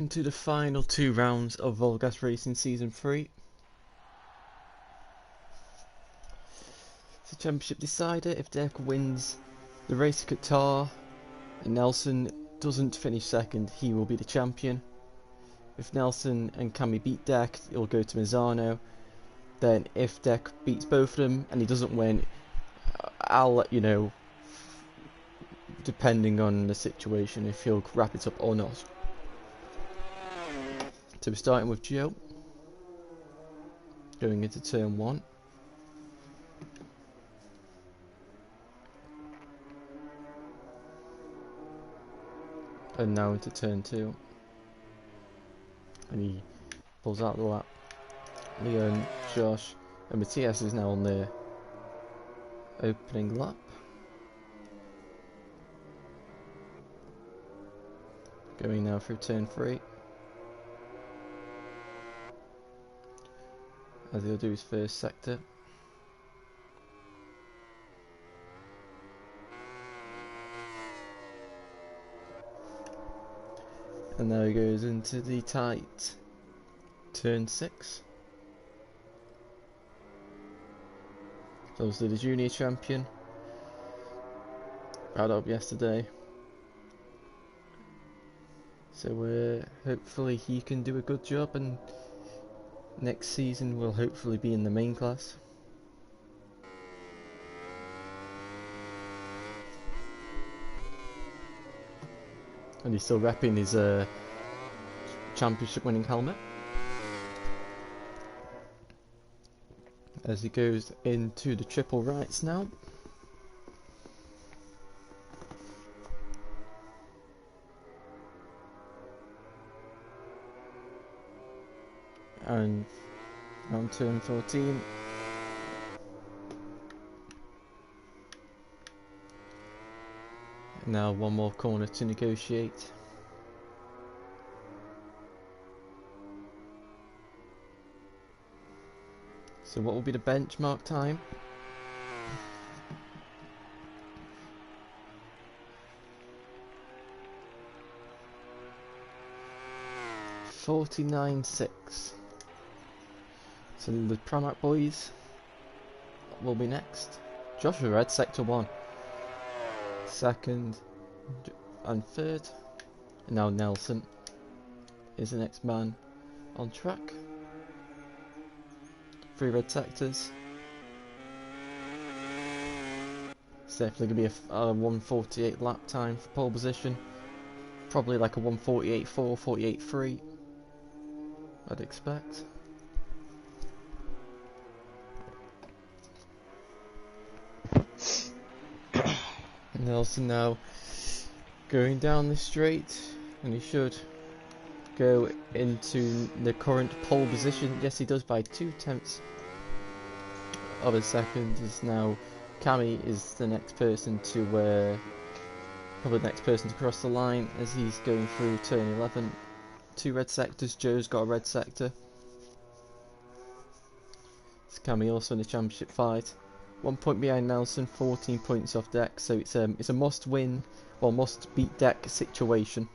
Into the final two rounds of VollGazzRacing Season 3. It's a championship decider. If Deck wins the race at Qatar and Nelson doesn't finish second, he will be the champion. If Nelson and Cami beat Deck, it'll go to Mazzano. Then if Deck beats both of them and he doesn't win, I'll let you know, depending on the situation, if he'll wrap it up or not. So we're starting with Joe, going into turn 1. And now into turn 2. And he pulls out the lap. Leon, Josh, and Matthias is now on the opening lap. Going now through turn 3. As he'll do his first sector. And now he goes into the tight turn 6. Obviously the junior champion. Had up yesterday. So hopefully he can do a good job, and next season will hopefully be in the main class. And he's still repping his championship winning helmet. As he goes into the triple rights now. And on turn 14. Now one more corner to negotiate. So what will be the benchmark time? .49.6. So the Pramac boys will be next. Joshua Red, sector 1. Second and third. And now Nelson is the next man on track. 3 red sectors. It's definitely going to be a 1:48 lap time for pole position. Probably like a 1:48.4, 1:48.3, I'd expect. Nelson now going down the straight, and he should go into the current pole position. Yes, he does, by 2/10 of a second. Is now Cami is the next person to probably the next person to cross the line as he's going through turn 11. 2 red sectors. Joe's got a red sector. It's Cami also in the championship fight. 1 point behind Nelson, 14 points off Deck, so it's a must win, well, must beat Deck situation,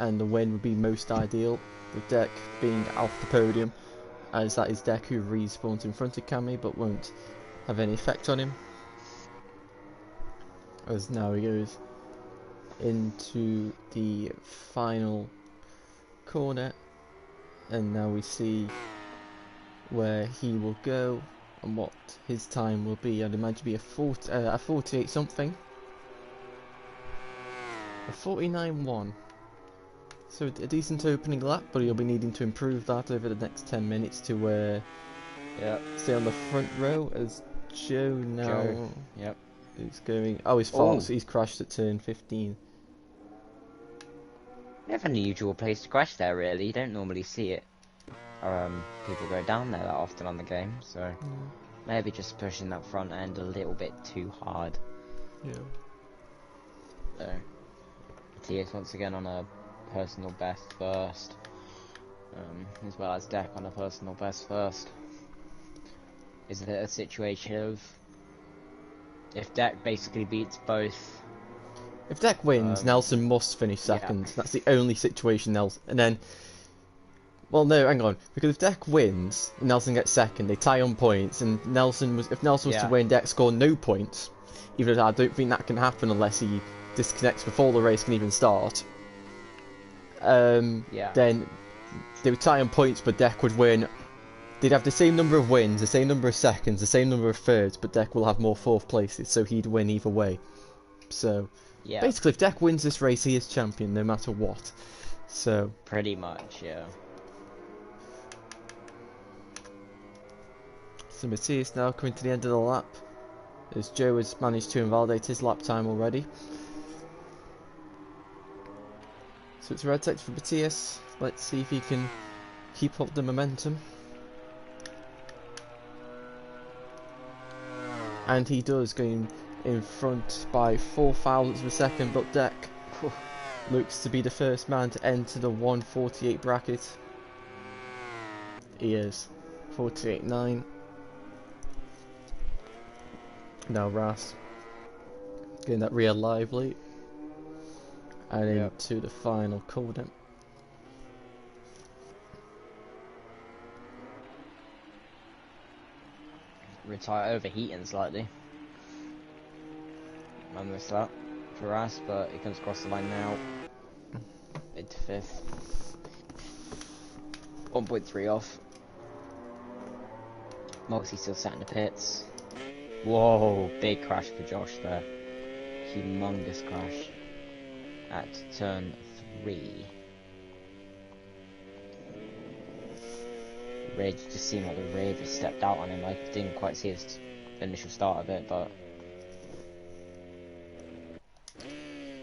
and the win would be most ideal, with Deck being off the podium, as that is Deck who respawns in front of Cami but won't have any effect on him. As now he goes into the final corner, and now we see where he will go and what his time will be. I'd imagine be a 48 something, a 49.1. So a decent opening lap, but he'll be needing to improve that over the next 10 minutes to stay on the front row. As Joe now is going. Oh, he's false. He's crashed at turn 15. Never an unusual place to crash there, really. You don't normally see it. People go down there that often on the game, so maybe just pushing that front end a little bit too hard. Yeah. So Matthias once again on a personal best first, as well as Deck on a personal best first. Is it a situation of if Deck basically beats both If Deck wins, Nelson must finish second. Yeah. That's the only situation Nelson. And then, well, no, hang on, because if Deck wins, Nelson gets second. They tie on points, and if Nelson was to win, Deck score no points. Even though I don't think that can happen unless he disconnects before the race can even start. Then they would tie on points, but Deck would win. They'd have the same number of wins, the same number of seconds, the same number of thirds, but Deck will have more fourth places, so he'd win either way. So, basically, if Deck wins this race, he is champion, no matter what. So pretty much, yeah. So Matthias now coming to the end of the lap, as Joe has managed to invalidate his lap time already. So it's a red sector for Matthias. Let's see if he can keep up the momentum. And he does, going in front by 4 thousandths of a second, but Deck looks to be the first man to enter the 1:48 bracket. He is 48.9. Now Ras getting that rear lively and into the final corner. Retire overheating slightly on this lap for us, but he comes across the line now. Mid to 5th. 1.3 off. Moxie still sat in the pits. Whoa, big crash for Josh there. Humongous crash at turn 3. Rear just seemed like the rear just stepped out on him. I didn't quite see his initial start of it, but...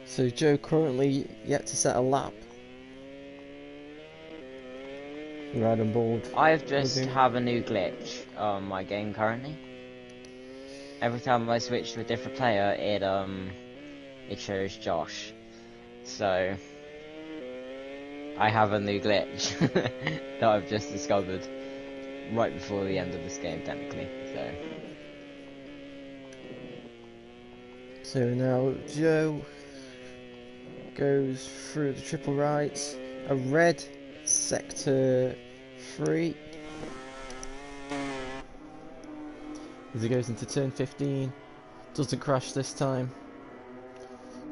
So Joe currently yet to set a lap. Right on board. I just have a new glitch on my game currently. Every time I switch to a different player, it shows Josh. So I have a new glitch that I've just discovered right before the end of this game, technically. So now Joe goes through the triple rights, a red sector 3 as he goes into turn 15. Doesn't crash this time.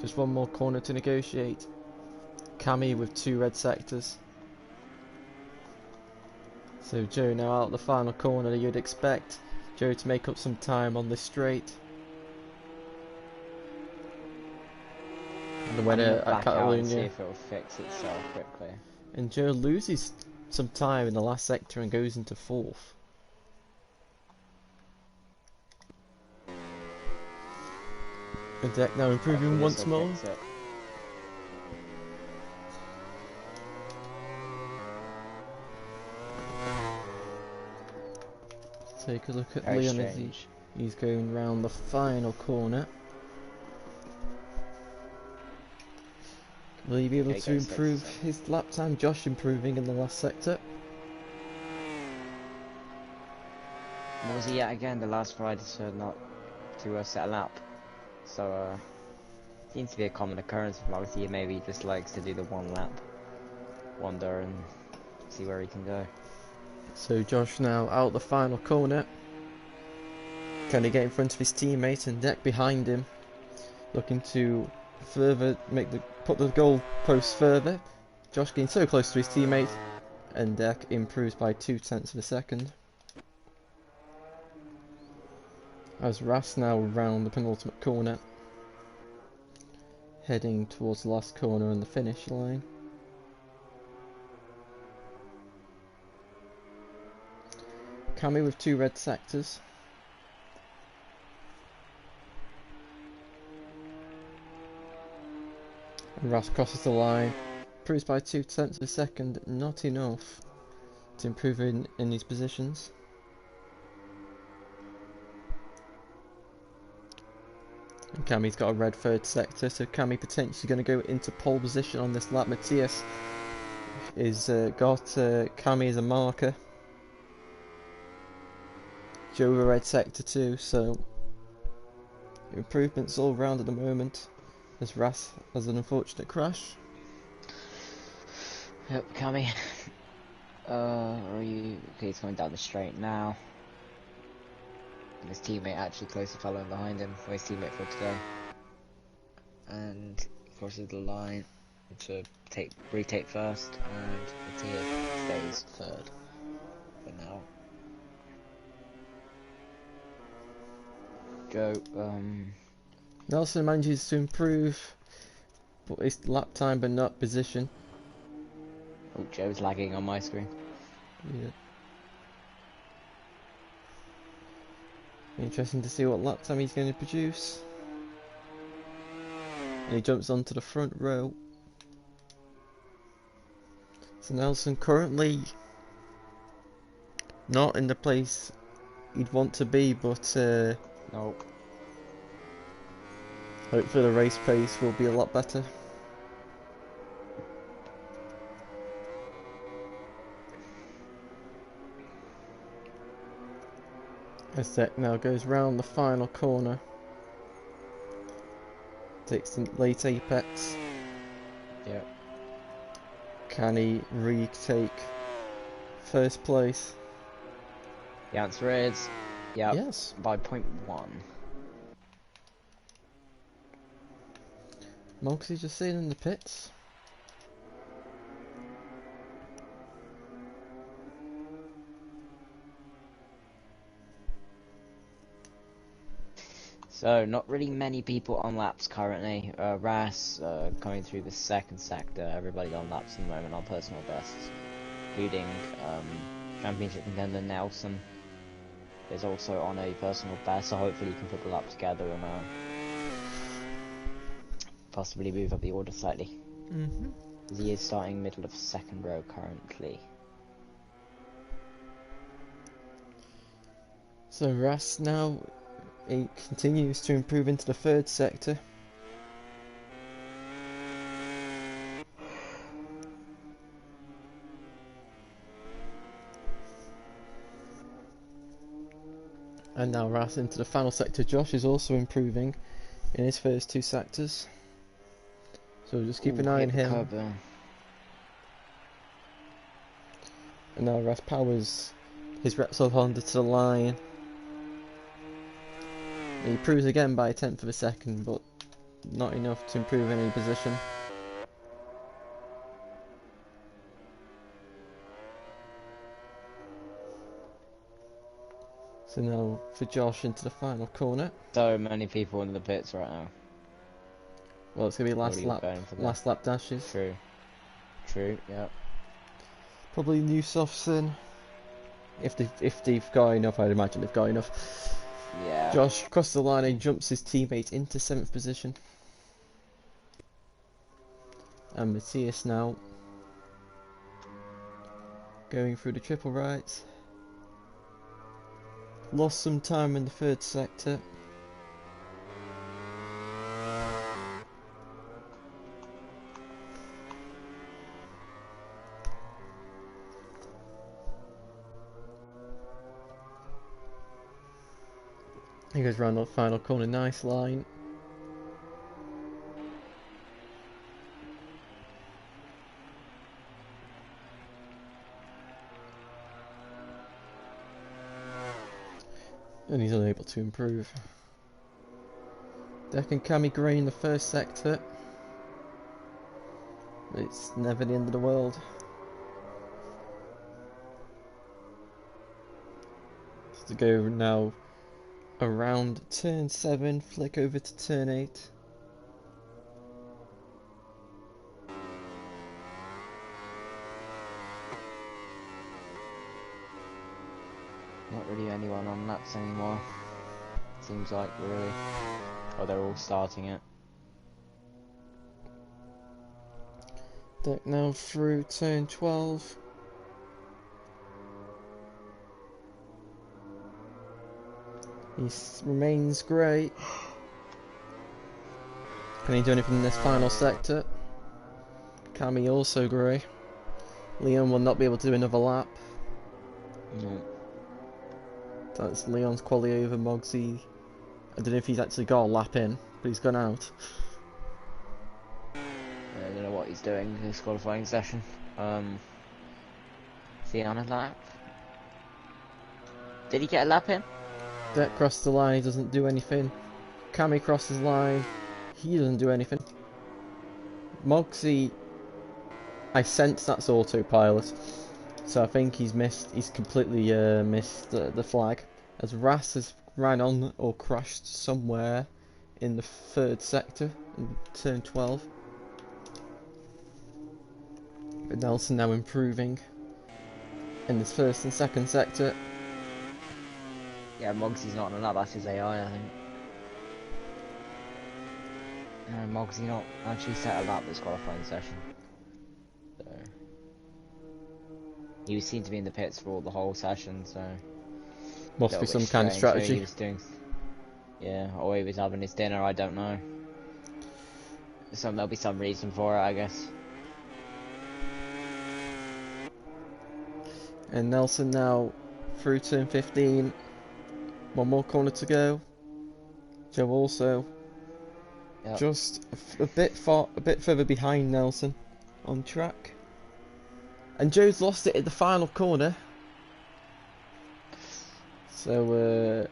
Just one more corner to negotiate. Cami with 2 red sectors. So Joe now out the final corner. You'd expect Joe to make up some time on this straight. The winner at Catalonia. See if it will fix itself quickly. And Joe loses some time in the last sector and goes into 4th. The Deck now improving once more. Take a look at Leon as he's going round the final corner. Will he be able to improve his lap time? Josh improving in the last sector. Was he yet again the last rider not to set a lap? So seems to be a common occurrence for Moxie. Maybe he just likes to do the 1 lap wonder and see where he can go. So Josh now out the final corner. Can he get in front of his teammate, and Deck behind him, looking to further put the goal post further. Josh getting so close to his teammate, and Deck improves by 0.2 of a second. As Ras now round the penultimate corner, heading towards the last corner and the finish line. Cami with 2 red sectors. And Ras crosses the line, improves by 0.2 of a second, not enough to improve in his positions. And Cami's got a red 3rd sector, so Cami potentially going to go into pole position on this lap. Matthias is got Cami as a marker. Joe a red sector too, so improvements all round at the moment. as Ras has an unfortunate crash. Yep, Cammy. Are you... Okay, he's coming down the straight now. And his teammate actually closely following behind him, for his teammate for today. And crosses the line to retake first, and Matthias stays third for now. Joe, Nelson manages to improve but his lap time but not position. Oh, Joe's lagging on my screen. Yeah. Interesting to see what lap time he's going to produce. And he jumps onto the front row. So Nelson currently not in the place he'd want to be, but Nope. hopefully the race pace will be a lot better. As Zek now goes round the final corner. Takes the late apex. Yep. Can he retake first place? The answer is... Yep. Yes. By 0.1. Moxie just sitting in the pits. So, not really many people on laps currently. Ras coming through the second sector, everybody on laps at the moment on personal bests, including championship contender Nelson is also on a personal best, so hopefully he can put the lap together and possibly move up the order slightly. He is starting middle of second row currently. So Ras now he continues to improve into the third sector. And now Ras into the final sector. Josh is also improving in his first two sectors. So just keep an eye on him. And now Ras powers his Repsol Honda to the line. He improves again by a tenth of a second, but not enough to improve any position. So now for Josh into the final corner. So many people in the pits right now. Well, it's gonna be last lap dashes. True. True. Yep. Probably new Sofson. If they've got enough, I'd imagine they've got enough. Yeah. Josh crosses the line and jumps his teammate into 7th position. And Matthias now going through the triple rights. Lost some time in the third sector. He goes round the final corner, nice line. And he's unable to improve. Deck and Cammy Gray in the first sector. It's never the end of the world. To go now around turn 7, flick over to turn 8. Not really anyone on laps anymore. Seems like, really. Oh, they're all starting it. Deck now through turn 12. He remains grey. Can he do anything in this final sector? Cammy also grey. Leon will not be able to do another lap. No. That's Leon's quality over Mogsy. I don't know if he's actually got a lap in, but he's gone out. I don't know what he's doing in this qualifying session. Is he on a lap? Did he get a lap in? Deck crossed the line, he doesn't do anything. Cammy crosses the line, he doesn't do anything. Moxie, I sense that's autopilot, so I think he's completely missed the flag. As Ras has ran on or crashed somewhere in the third sector, in turn 12. But Nelson now improving in this first and second sector. Yeah, Moxie's not on a lap, that's his AI, I think. No, Moxie not actually set a lap this qualifying session. So he seemed to be in the pits for the whole session, so Must be some kind of strategy. He was doing, yeah, or he was having his dinner, I don't know. There'll be some reason for it, I guess. And Nelson now through turn 15. One more corner to go. Joe also just a bit further behind Nelson on track. And Joe's lost it at the final corner. So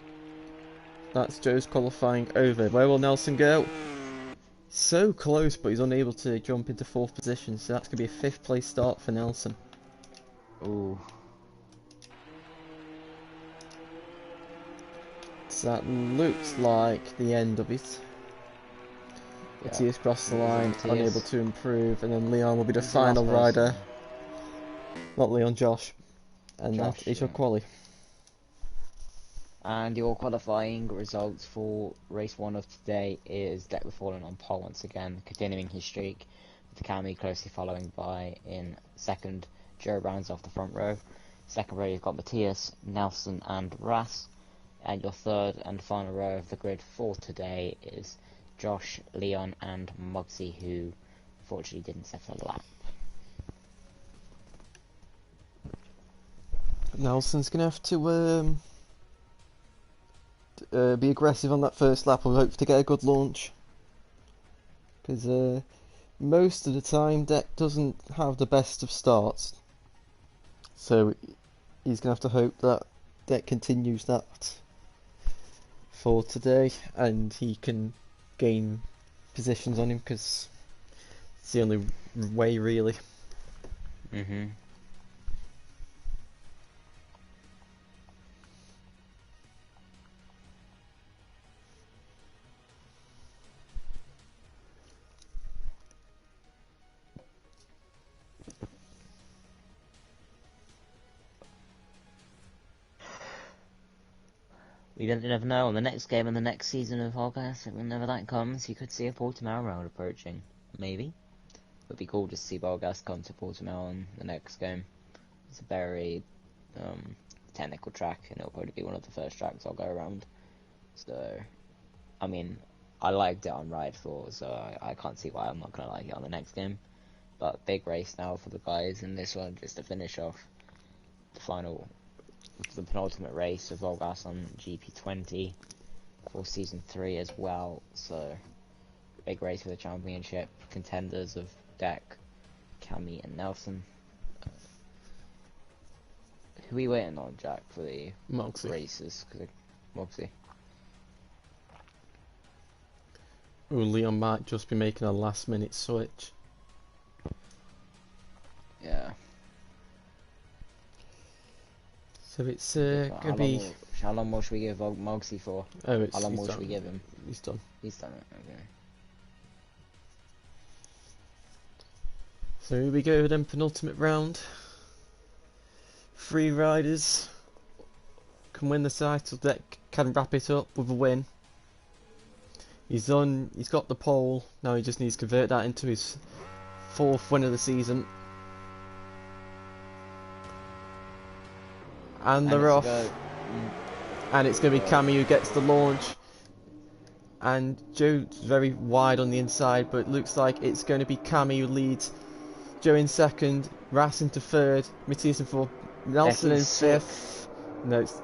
that's Joe's qualifying over. Where will Nelson go? So close, but he's unable to jump into 4th position. So that's going to be a 5th place start for Nelson. Ooh. So that looks like the end of it. Matthias crossed the line, unable to improve, and then Leon will be the final rider. Not Leon, Josh. And that is your quali. And your qualifying results for race 1 of today is Deck falling on pole once again, continuing his streak, with Cammy closely following by in second. Joe rounds off the front row. Second row you've got Matthias, Nelson and Ras. And your third and final row of the grid for today is Josh, Leon and Moxie, who unfortunately didn't set a lap. Nelson's going to have to be aggressive on that first lap and hope to get a good launch. Because most of the time Deck doesn't have the best of starts. So he's going to have to hope that Deck continues that for today and he can gain positions on him, because it's the only way really. We don't never know. On the next game and the next season of VollGazzRacing, whenever that comes, you could see a Portimao round approaching. Maybe. It'd be cool to see VollGazzRacing come to Portimao in the next game. It's a very technical track, and it'll probably be one of the first tracks I'll go around. So, I mean, I liked it on Ride 4, so I can't see why I'm not going to like it on the next game. But big race now for the guys in this one, just to finish off the penultimate race of VollGazzRacing on GP20 for season 3 as well. So big race for the championship, contenders of Deck, Cammy and Nelson. Who are we waiting on, Jack, for the races? Moxie. Oh, Leon might just be making a last minute switch. Yeah. So it's gonna be. How long more should we give Moxie for? Oh, how long more should we give him? He's done. He's done it. Okay. So here we go then, penultimate round. 3 riders can win the title. Deck can wrap it up with a win. He's got the pole. Now he just needs to convert that into his 4th win of the season. And they're off. And it's going to be Cammy who gets the launch. And Joe's very wide on the inside, but it looks like it's going to be Cammy who leads. Joe in second, Ras into third, Matthias in fourth, Nelson in 5th. No, it's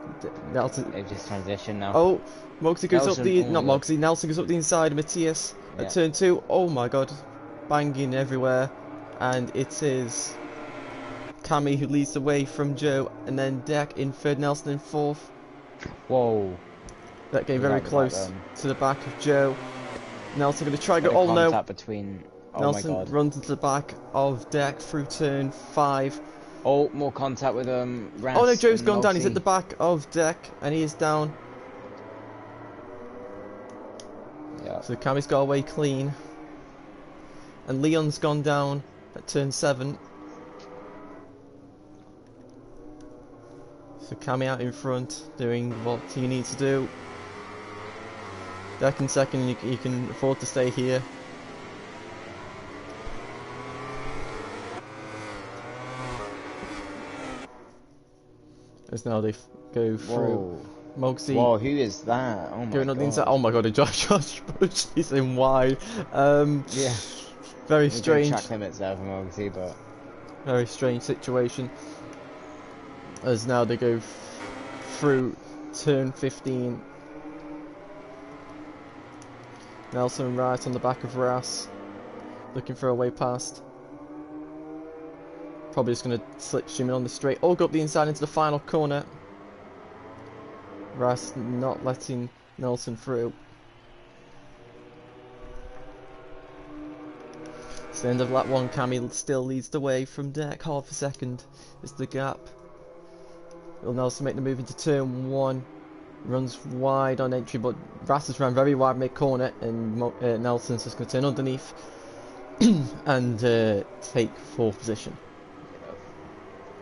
Nelson. They've just transitioned now. Oh, Moxie goes up the... Not Moxie, Nelson goes up the inside of Matthias at turn 2. Oh my god. banging everywhere, and it is Cammy who leads the way from Joe, and then Deck in third, Nelson in fourth. Whoa. That getting very close to the back of Joe. Nelson going to try to go. Oh no! Between... Oh Nelson my God. runs into the back of Deck through turn 5. Oh, more contact with Ras. Oh no, Joe's gone down. He's at the back of Deck, and he is down. Yeah. So Cammy's got away clean, and Leon's gone down at turn 7. So Cammy out in front, doing what he needs to do. Deck in second, you can afford to stay here. As now they go through Mogsy. Whoa, who is that? Oh my going on God. the inside. Oh my God, Josh Bush is in wide. Yeah. Very strange. Track limits there for Mogsy, but... Very strange situation. As now they go through turn 15. Nelson right on the back of Ras, looking for a way past. Probably just going to slip stream in on the straight. All go up the inside into the final corner. Ras not letting Nelson through. It's the end of lap 1. Cammy still leads the way from Deck. Half a second is the gap. Will Nelson make the move into turn 1? Runs wide on entry, but Ras has ran very wide mid-corner, and Nelson's just going to turn underneath and take 4th position.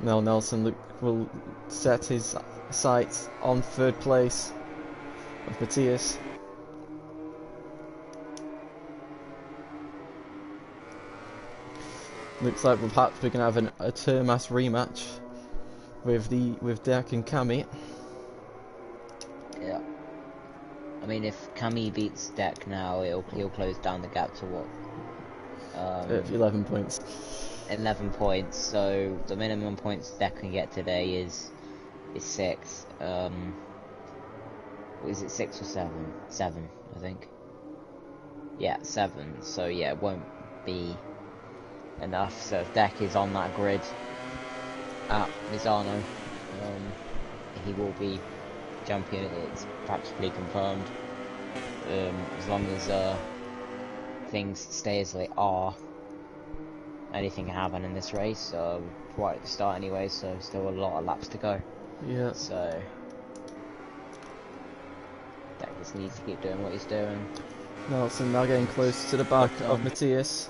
Now Nelson will set his sights on 3rd place of Matthias. Looks like perhaps we're going to have a Termas rematch with Deck and Cammy. Yeah. I mean, if Cammy beats Deck now, he'll close down the gap to what? 11 points. 11 points. So the minimum points Deck can get today is 6. Is it 6 or 7? 7, I think. Yeah, 7. So yeah, it won't be enough. So if Deck is on that grid at Misano, he will be champion. It's practically confirmed. As long as things stay as they are, anything can happen in this race. Right at the start anyway, so still a lot of laps to go. Yeah. So Deck just needs to keep doing what he's doing. Nelson now getting close to the back of Matthias.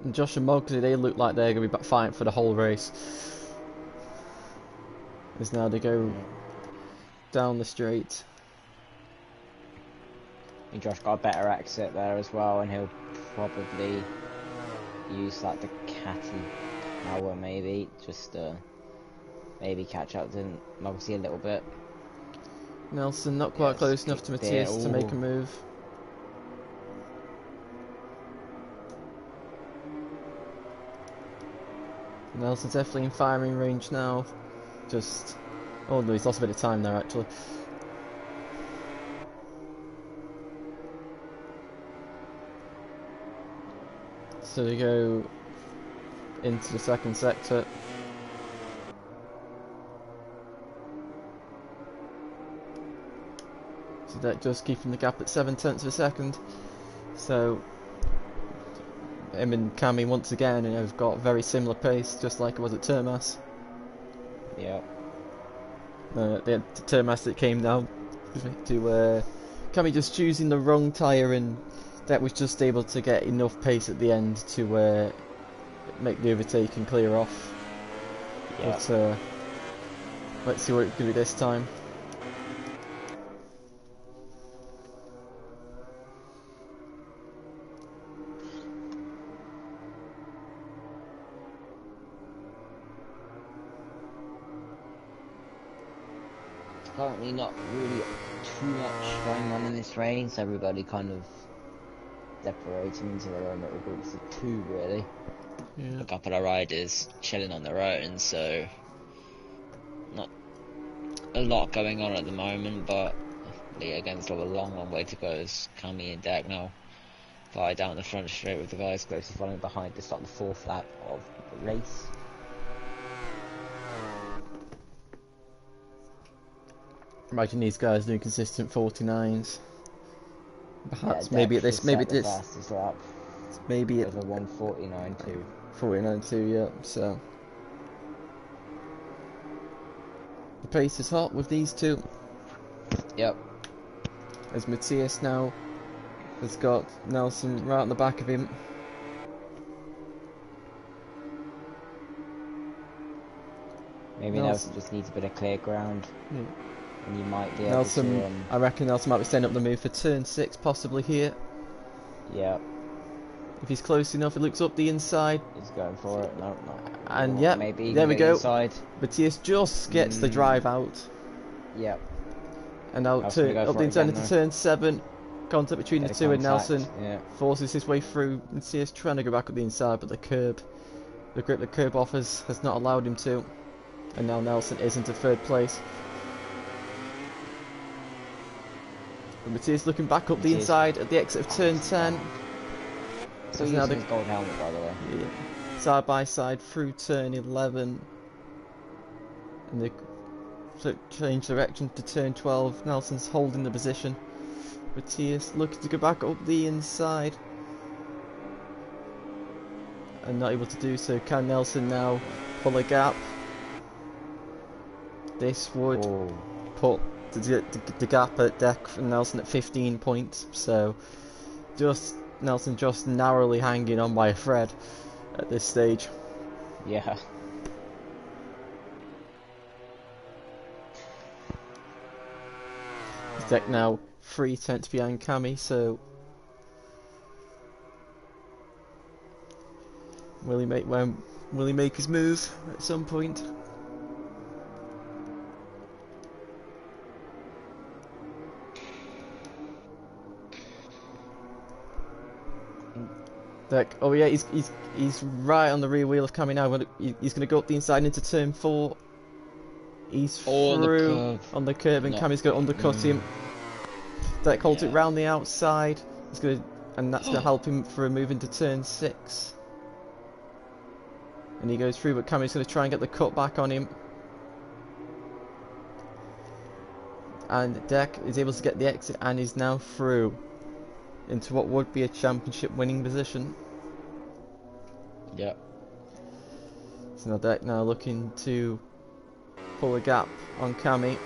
And Josh and Mogsy, they look like they're going to be fighting for the whole race. As now they go down the straight. And Josh got a better exit there as well, and he'll probably use like the catty power maybe, just maybe catch up to Mogsy a little bit. Nelson not quite close enough to Matthias to make a move. Nelson's definitely in firing range now. Oh no, he's lost a bit of time there actually. So they go into the second sector. So that just keeping the gap at 0.7 of a second. So him and Cammy once again have got very similar pace, just like it was at Termas. Yeah. The Termas that came down to Cammy just choosing the wrong tyre, and that was just able to get enough pace at the end to make the overtake and clear off. Yeah. But let's see what it can do this time. Currently not really too much going on in this race. Everybody kind of separating into their own little groups of 2 really. Yeah. A couple of riders chilling on their own, so not a lot going on at the moment, but against a long way to go as Kami and Deck now fly down the front straight with the guys closely following behind to start the fourth lap of the race. Imagine these guys doing consistent 49s. Perhaps Yeah, maybe at this, maybe this, fastest lap. Maybe at a 1:49.2. 49.2, yeah. So the pace is hot with these two. Yep. As Matthias now has got Nelson right on the back of him. Maybe Nelson just needs a bit of clear ground. Yeah. And you might be able to... I reckon Nelson might be setting up the move for turn 6, possibly here. Yeah. If he's close enough, he looks up the inside. He's going for it. No. And yeah, maybe there we go. Inside. Matthias just gets the drive out. Yep. And now up the inside into turn 7. Contact between the two, and Nelson forces his way through. Matthias trying to go back up the inside, but the grip the curb offers has not allowed him to. And now Nelson is into 3rd place. And Matthias looking back up the inside at the exit of turn 10. So he's using his gold helmet, by the way. Yeah. Side by side through turn 11. And they change direction to turn 12. Nelson's holding the position. Matthias looking to go back up the inside. And not able to do so. Can Nelson now pull a gap? This would put the gap at Deck and Nelson at 15 points. So Nelson just narrowly hanging on by a thread at this stage. Yeah. Deck now 3 tenths behind Kami, so will he make his move at some point? Deck, oh yeah, he's right on the rear wheel of Kami now. He's going to go up the inside into turn 4. He's through on the curb, and Kami's going to undercut him. Deck holds it round the outside. He's going to, and that's going to help him for a move into turn 6. And he goes through, but Kami's going to try and get the cut back on him. And Deck is able to get the exit and is now through into what would be a championship winning position. Yep. So now Deck now looking to pull a gap on Kami.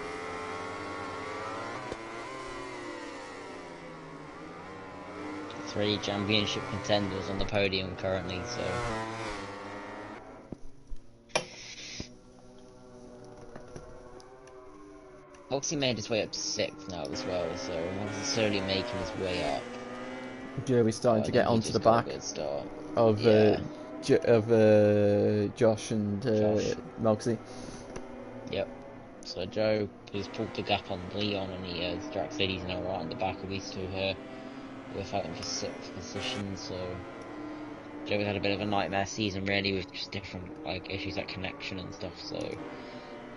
Three championship contenders on the podium currently, so Foxy made his way up to 6th now as well, so not necessarily making his way up. Joey's starting to get onto the back of Josh and Moxie. Yep. So Joe has pulled the gap on Leon, and Jack said he's now right on the back of these two here. We're fighting for 6th position, so Joe had a bit of a nightmare season really, with just different issues like connection and stuff, so a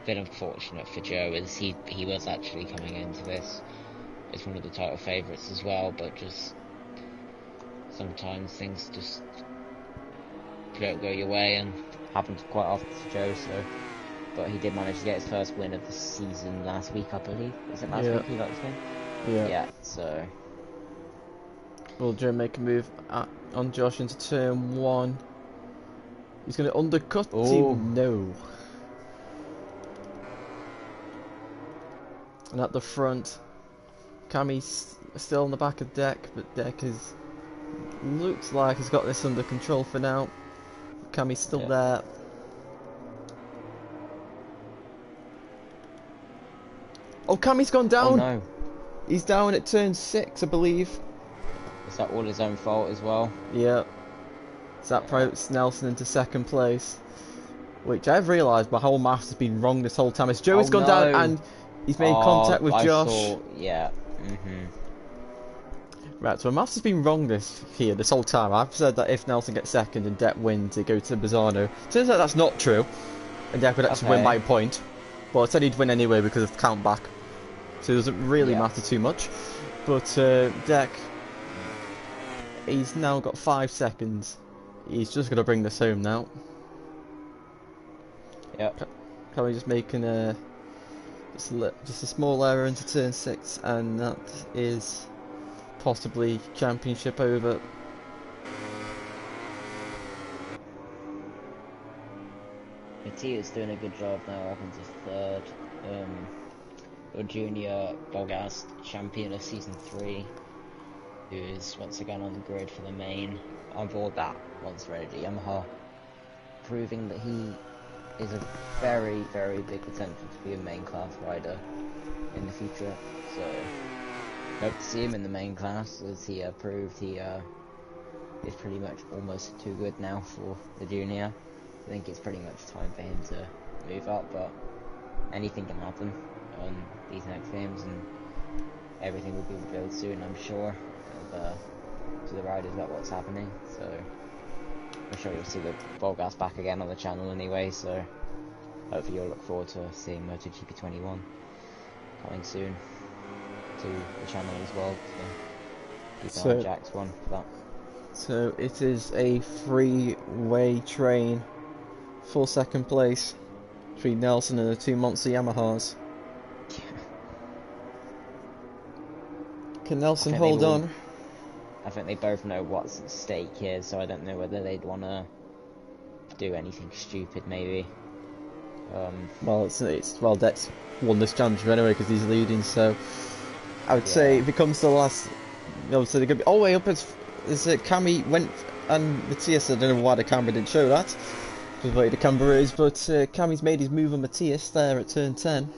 bit unfortunate for Joe, as he was actually coming into this as one of the title favourites as well, but just sometimes things just don't go your way, and happens quite often to Joe, so but he did manage to get his first win of the season last week, I believe. Was it last week he got his win? Yeah, so will Joe make a move on Josh into turn 1? He's going to undercut him. No. And at the front, Kami's still on the back of Deck, but Deck looks like he's got this under control for now. Kami's still there. Oh, Kami's gone down. Oh no. He's down at turn 6, I believe. Is that all his own fault as well? Yeah. So that puts Nelson into 2nd place. Which I've realised my whole maths has been wrong this whole time. As Joey's gone down and he's made contact with Josh. Right, so my maths has been wrong this whole time. I've said that if Nelson gets 2nd and Deck wins, they go to Bizzano. Turns out that's not true. And Deck would actually win by a point. But I said he'd win anyway because of the count back. so it doesn't really matter too much. But Deck, he's now got 5 seconds. He's just going to bring this home now. Yep. Can we just making just a small error into turn 6, and that is possibly championship over. Mattia's doing a good job now, up into 3rd. Your junior VollGazz champion of season 3, who is once again on the grid for the main. On board that once ready to Yamaha, proving that he is a very, very big potential to be a main class rider in the future. So hope to see him in the main class, as he proved he is pretty much almost too good now for the junior. I think it's pretty much time for him to move up, but anything can happen on these next games, and everything will be revealed soon, I'm sure, to the riders about what's happening. So I'm sure you'll see the VollGazz back again on the channel anyway, so hopefully you'll look forward to seeing MotoGP 21 coming soon to the channel as well. So keep an eye on Jack's one for that. So it is a 3-way train for 2nd place between Nelson and the 2 monster Yamahas. Can Nelson hold on? I think they both know what's at stake here, so I don't know whether they'd want to do anything stupid, maybe. Well, well, Dex won this championship anyway because he's leading, so I would say if it comes to the last, so they're going to be all the way up as Cami went, and Matthias, I don't know why the camera didn't show that, the way the camera is, but Cami's made his move on Matthias there at turn 10.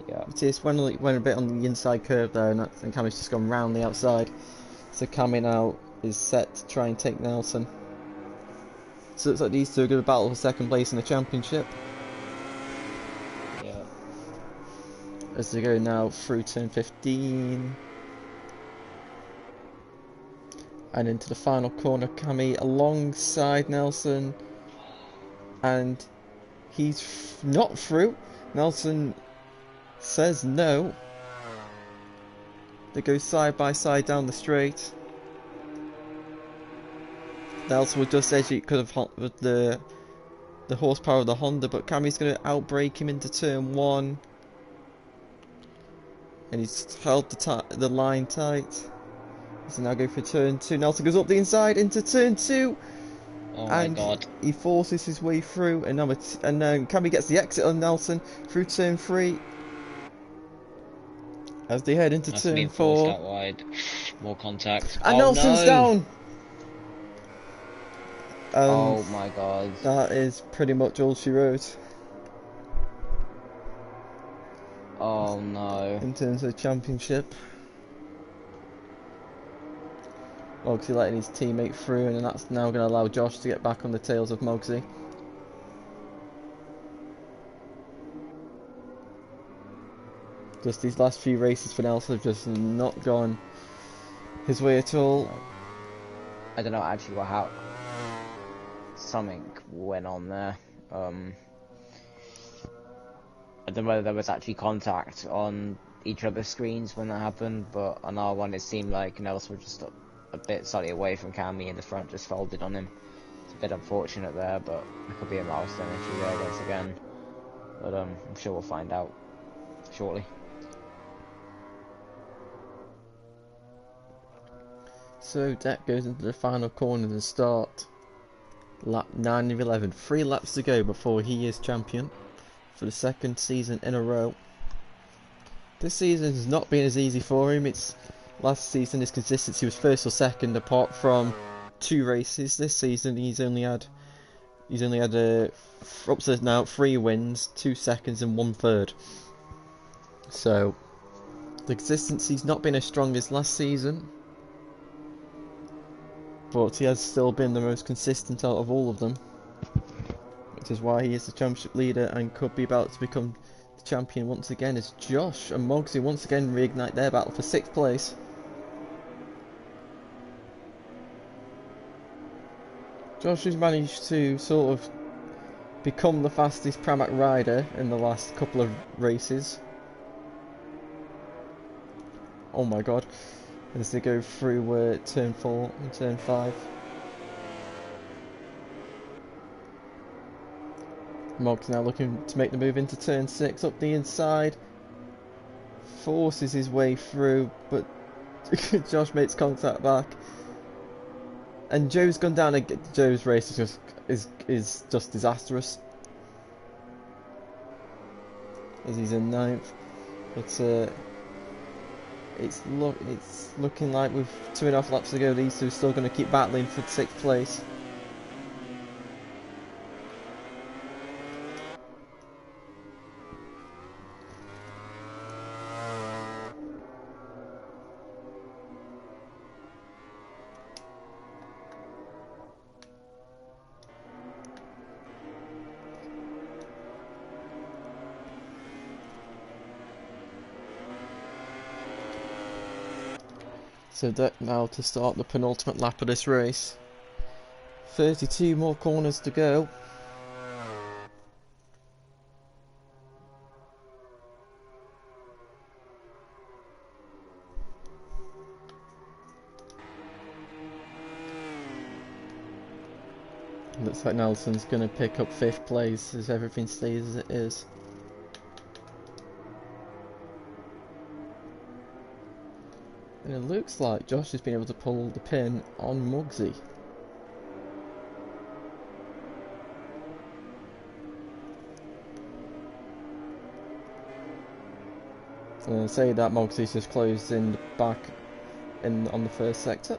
Yeah. Matthias went a bit on the inside curve there, and Cami's just gone round the outside. So Cami now is set to try and take Nelson. So it looks like these two are going to battle for 2nd place in the championship. Yeah. As they go now through turn 15. And into the final corner, Cami alongside Nelson. And he's not through. Nelson says no. They go side by side down the straight. Nelson will just edge it because of the horsepower of the Honda, but Cami's going to outbrake him into turn 1. And he's held the line tight. So now go for turn 2. Nelson goes up the inside into turn 2. Oh my god. He forces his way through, and Cami gets the exit on Nelson through turn 3. As they head into turn 4. Out wide. More contact. And Nelson's down! Oh my god. That is pretty much all she wrote. Oh no. In terms of championship. Mogsy letting his teammate through, and that's now going to allow Josh to get back on the tails of Mogsy. Just these last few races for Nelson have just not gone his way at all. I don't know actually how something went on there. I don't know whether there was actually contact on each other's screens when that happened, but on our one it seemed like Nelson was just a bit slightly away from Cami, and the front just folded on him. It's a bit unfortunate there, but it could be a milestone issue there once again. But I'm sure we'll find out shortly. So Deck goes into the final corner to start. Lap 9 of 11. 3 laps to go before he is champion for the 2nd season in a row. This season has not been as easy for him. Last season his consistency was 1st or 2nd apart from 2 races. This season he's only had up to now 3 wins, 2 seconds and 1 third. So the consistency's not been as strong as last season, but he has still been the most consistent out of all of them, which is why he is the championship leader and could be about to become the champion once again, as Josh and Mogsy once again reignite their battle for 6th place. Josh has managed to sort of become the fastest Pramac rider in the last couple of races. Oh my god. As they go through turn 4 and turn 5. Mog's now looking to make the move into turn 6 up the inside. Forces his way through, but Josh makes contact back. And Joe's gone down again. Joe's race is just disastrous. As he's in 9th. But it's looking like with 2.5 laps to go, these two are still going to keep battling for 6th place. So that now to start the penultimate lap of this race. 32 more corners to go. Looks like Nelson's going to pick up 5th place as everything stays as it is. And it looks like Josh has been able to pull the pin on Muggsy. Say that Muggsy's just closed in the back on the first sector.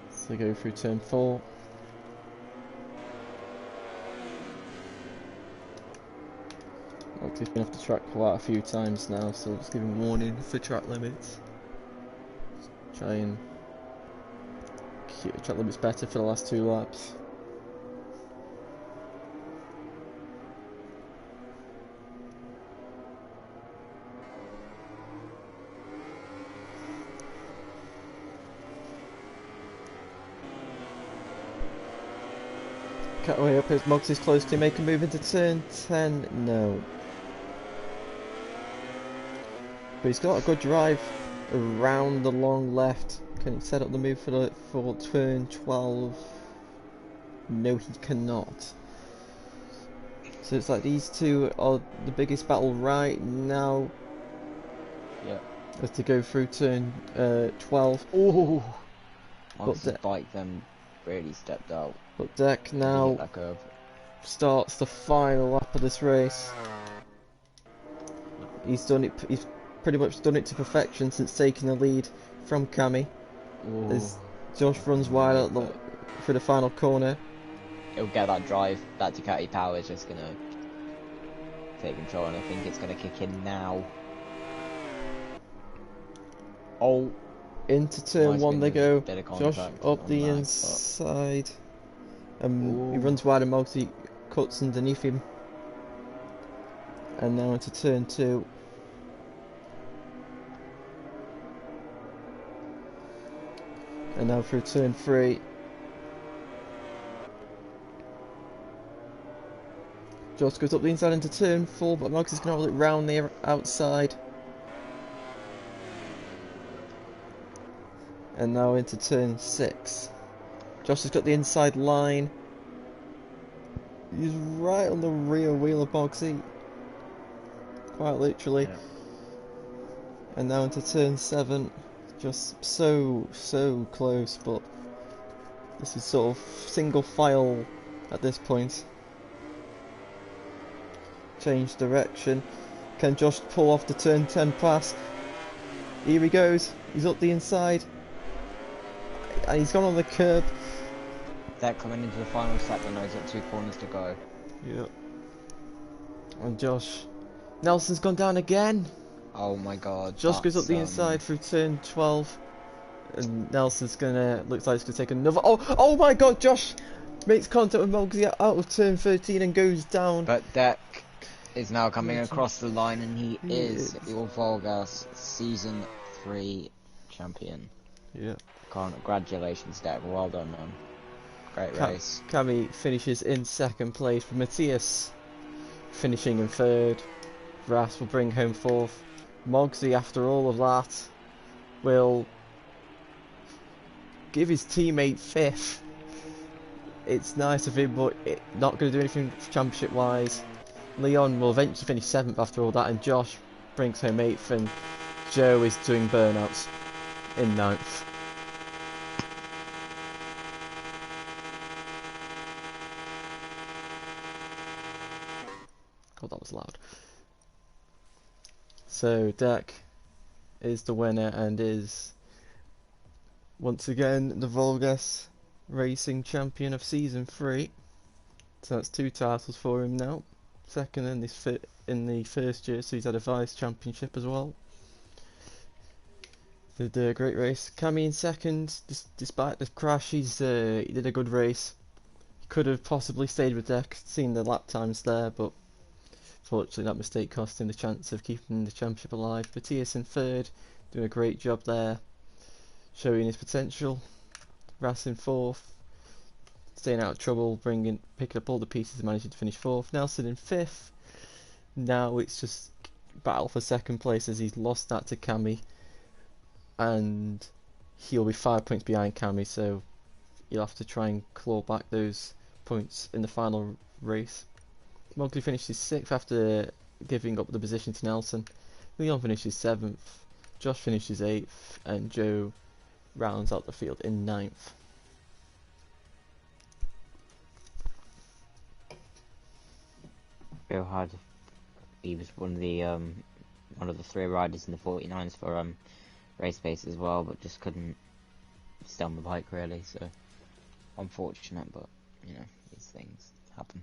So go through turn 4. He's been off the track quite a few times now, so just giving warning for track limits. Try and keep the track limits better for the last 2 laps. Cut way up as Moggs is close to make a move into turn 10. No. But he's got a good drive around the long left. Can he set up the move for turn 12? No, he cannot. So it's like these two are the biggest battle right now. Yeah. As to go through turn 12. Oh! Once the bike then really stepped out. But Deck now starts the final lap of this race. He's done it. He's pretty much done it to perfection since taking the lead from Cammy. As Josh runs wide for the final corner. He'll get that drive. That Ducati power is just gonna take control, and I think it's gonna kick in now. Oh, into turn 1 they go. Josh up the inside. He runs wide and Moggsy cuts underneath him. And now into turn 2. And now through turn 3. Josh goes up the inside into turn 4, but Moggs is going to hold it round the outside. And now into turn 6. Josh has got the inside line. He's right on the rear wheel of Moggsy. Quite literally. Yeah. And now into turn 7. Just so close, but this is sort of single file at this point. Change direction. Can Josh pull off the turn 10 pass? Here he goes. He's up the inside. And he's gone on the curb. They're coming into the final sector now. He's got 2 corners to go. Yep. And Josh. Nelson's gone down again. Oh my god. Josh goes up the inside through turn 12. And Nelson's gonna. Looks like he's gonna take another. Oh my god, Josh makes contact with Moggsy out of turn 13 and goes down. But Deck is now coming across the line, and he is your VollGazz Season 3 champion. Yeah. Congratulations, Deck. Well done, man. Great race. Cammy finishes in 2nd place, with Matthias finishing in 3rd. Ras will bring home fourth. Mogsy, after all of that, will give his teammate fifth. It's nice of him, but not going to do anything championship wise. Leon will eventually finish 7th after all that, and Josh brings home 8th, and Joe is doing burnouts in 9th. God, that was loud. So Deck is the winner and is once again the VollGazzRacing champion of season 3. So that's 2 titles for him now. Second in the first year, so he's had a vice championship as well. Did a great race. Cammy in second, despite the crash, he did a good race. He could have possibly stayed with Deck, seen the lap times there, but fortunately that mistake cost him the chance of keeping the championship alive. Matthias in third, doing a great job there, showing his potential. Ras in fourth, staying out of trouble, picking up all the pieces and managing to finish fourth. Nelson in fifth. Now it's just battle for second place as he's lost that to Cammy, and he'll be 5 points behind Cammy, so you'll have to try and claw back those points in the final race. Mogley finishes 6th after giving up the position to Nelson. Leon finishes 7th, Josh finishes 8th, and Joe rounds out the field in 9th. Real hard. He was one of the 3 riders in the 49s for race pace as well, but just couldn't stay on the bike really. So unfortunate, but you know, these things happen.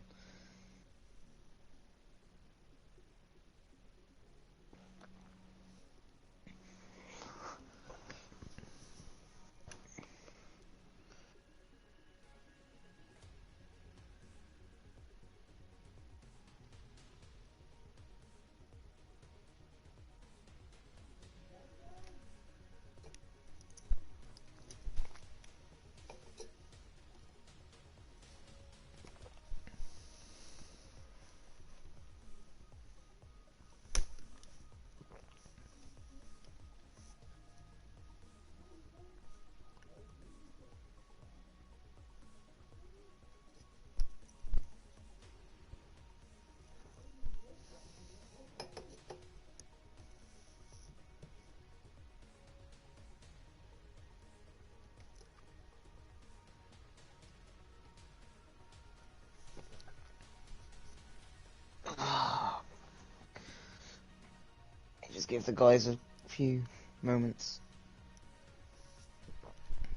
Just give the guys a few moments.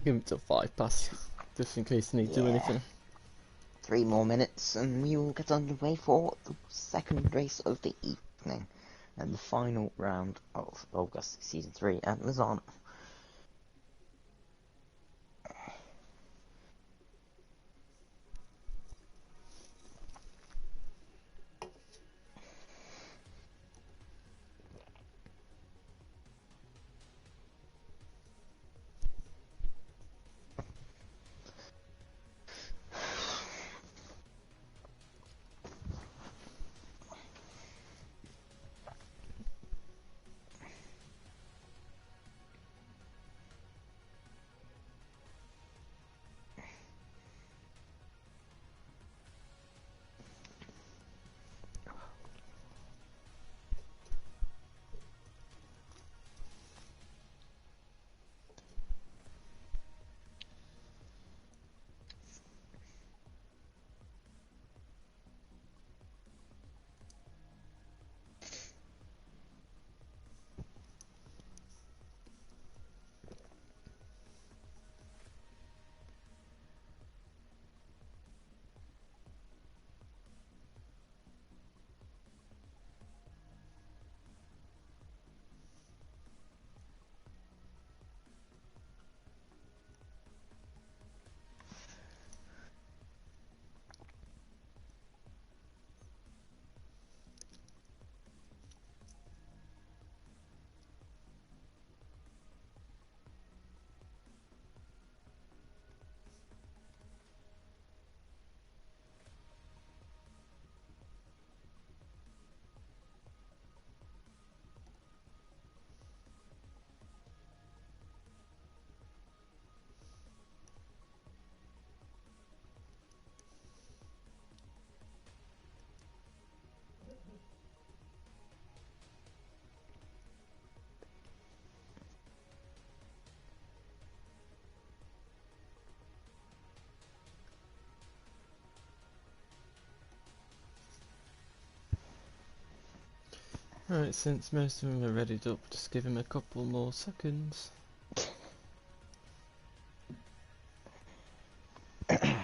Give him till 5 past, just in case they need to do anything. 3 more minutes and we will get underway for the second race of the evening and the final round of August Season 3 at Lozano. Right, since most of them are readied up, just give him a couple more seconds. Right,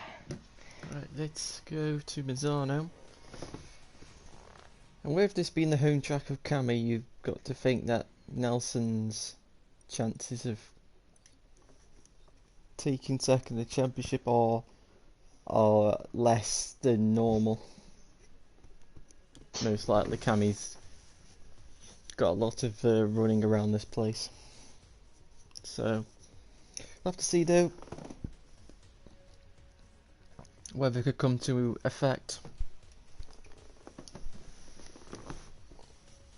let's go to Mazzano. And with this being the home track of Cami, you've got to think that Nelson's chances of taking second in the championship are less than normal. Most likely Cami's got a lot of running around this place. So, we'll have to see though whether it could come to effect.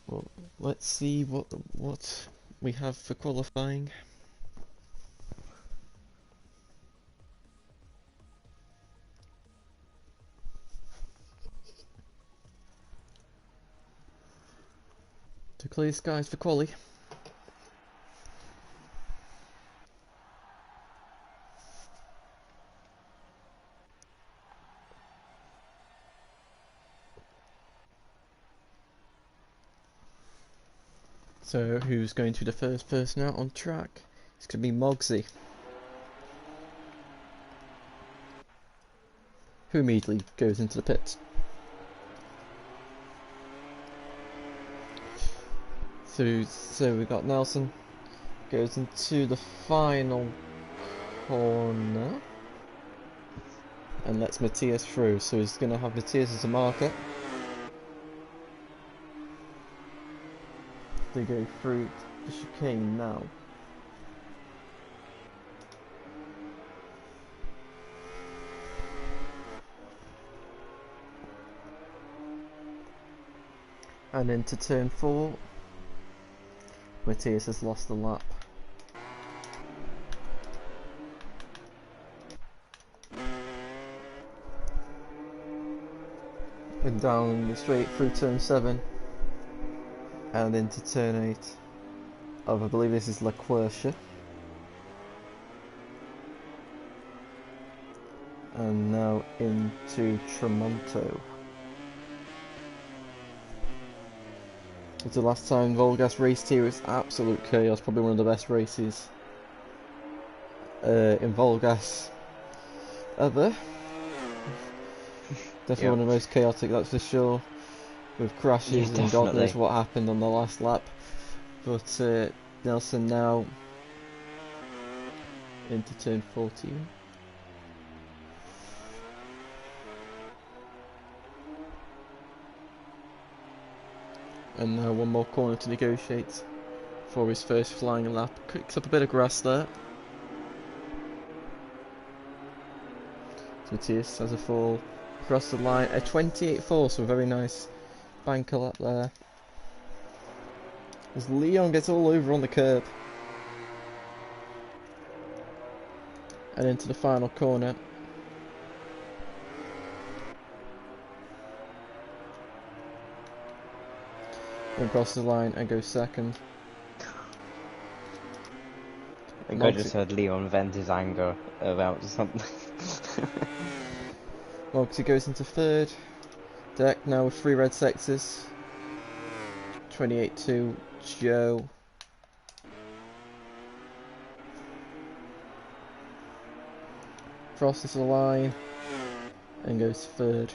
Well, let's see what we have for qualifying. To clear skies for quali. So who's going to be the first person out on track? It's going to be Mogsy, who immediately goes into the pits. So we've got Nelson goes into the final corner and lets Matthias through, so he's going to have Matthias as a marker. They go through the chicane now. And into turn 4, Matthias has lost the lap. And down the straight through turn 7 and into turn 8 of, I believe this is La Quercia. And now into Tremonto. It's the last time VollGazzRacing raced here. It's absolute chaos, probably one of the best races in VollGazzRacing ever. Definitely one of the most chaotic, that's for sure, with crashes and God knows what happened on the last lap. But Nelson now into turn 14. And now one more corner to negotiate for his first flying lap. Kicks up a bit of grass there. So Matthias has a fall across the line. A 28.4, so a very nice banker lap there. As Leon gets all over on the curb. And into the final corner. And crosses the line and goes second. I think I just heard Leon vent his anger about something. Mogsy goes into third. Deck now with 3 red sectors. 28-2, Joe. Crosses the line and goes third.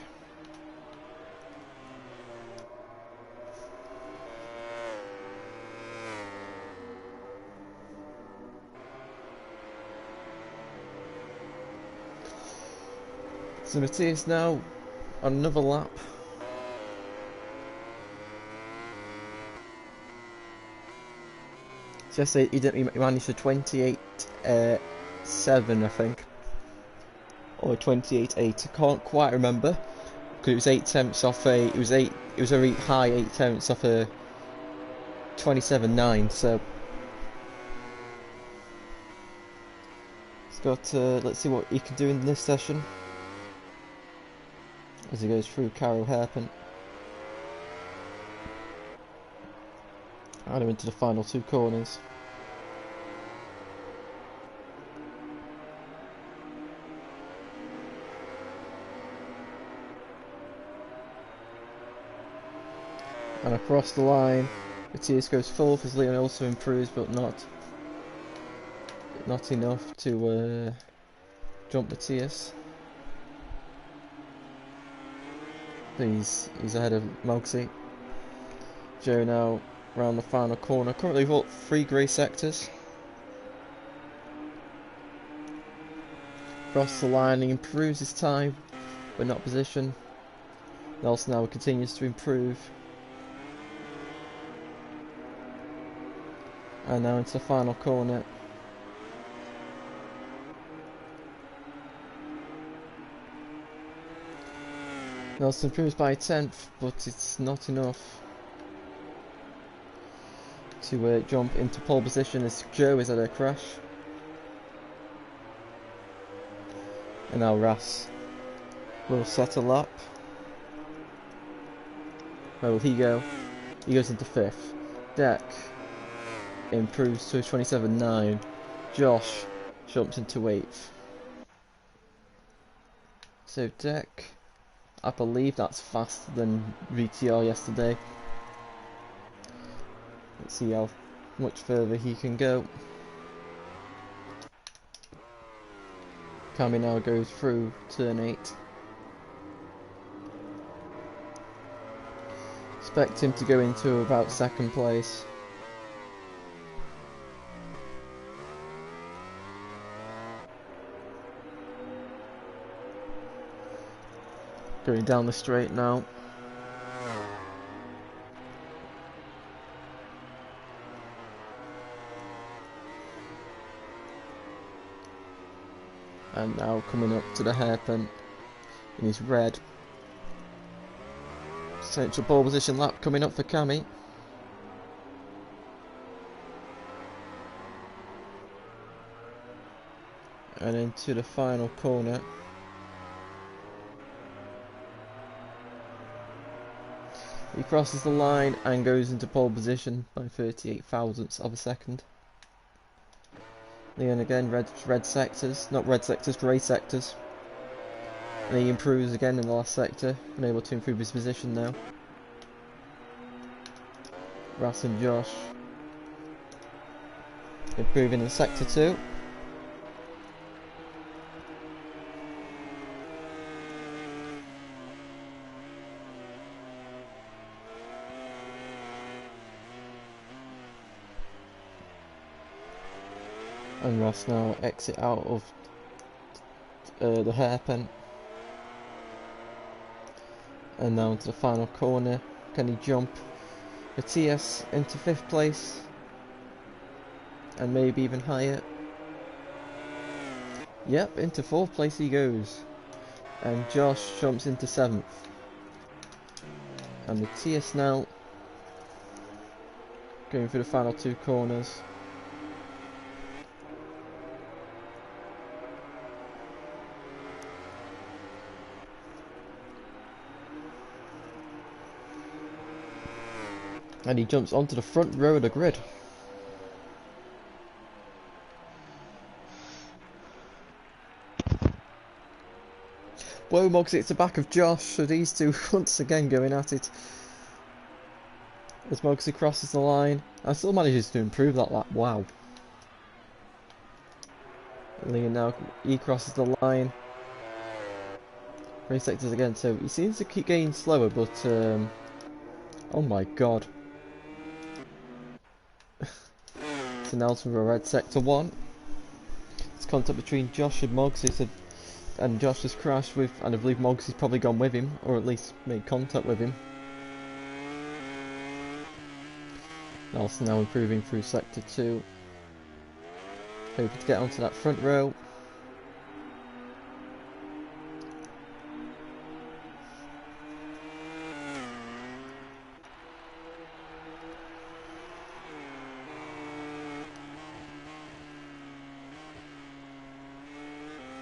So Matthias now on another lap. Just say he managed a 28.7, I think, or 28.8. I can't quite remember because it was 8 tenths off a. It was a very high 8 tenths off a 27.9. So he's got. Let's see what he can do in this session as he goes through Carroll Hairpin. And into the final 2 corners. And across the line, Matthias goes fourth as Leon also improves, but not enough to jump Matthias. He's ahead of Mogsy. Joe now round the final corner. Currently got 3 grey sectors. Across the line, he improves his time, but not position. Nelson now continues to improve. And now into the final corner. Nelson improves by a 10th, but it's not enough to jump into pole position as Joe is at a crash. And now Ras will set a lap. Where will he go? He goes into 5th. Deck improves to 27.9. Josh jumps into 8th. So Deck, I believe that's faster than VTR yesterday. Let's see how much further he can go. Kami now goes through turn 8. Expect him to go into about 2nd place. Going down the straight now. And now coming up to the hairpin in his red. Central pole position lap coming up for Kami. And into the final corner. He crosses the line and goes into pole position by 38 thousandths of a second. Leon again, red sectors, not red sectors, grey sectors. And he improves again in the last sector, and able to improve his position now. Ras and Josh improving in sector 2. And Ross now exit out of the hairpin. And now into the final corner. Can he jump Matthias into 5th place? And maybe even higher. Yep, into 4th place he goes. And Josh jumps into 7th. And Matthias now going through the final 2 corners. And he jumps onto the front row of the grid. Whoa, Mogsy, it's the back of Josh, so these two once again going at it. As Mogsy crosses the line, and still manages to improve that lap, wow. Leon now, he crosses the line. Race sectors again, so he seems to keep getting slower, but oh my god. So now to red sector 1. It's contact between Josh and Mogsy, and Josh has crashed with, and I believe Mogsy's probably gone with him, or at least made contact with him. Nelson now improving through sector 2. Hoping to get onto that front row.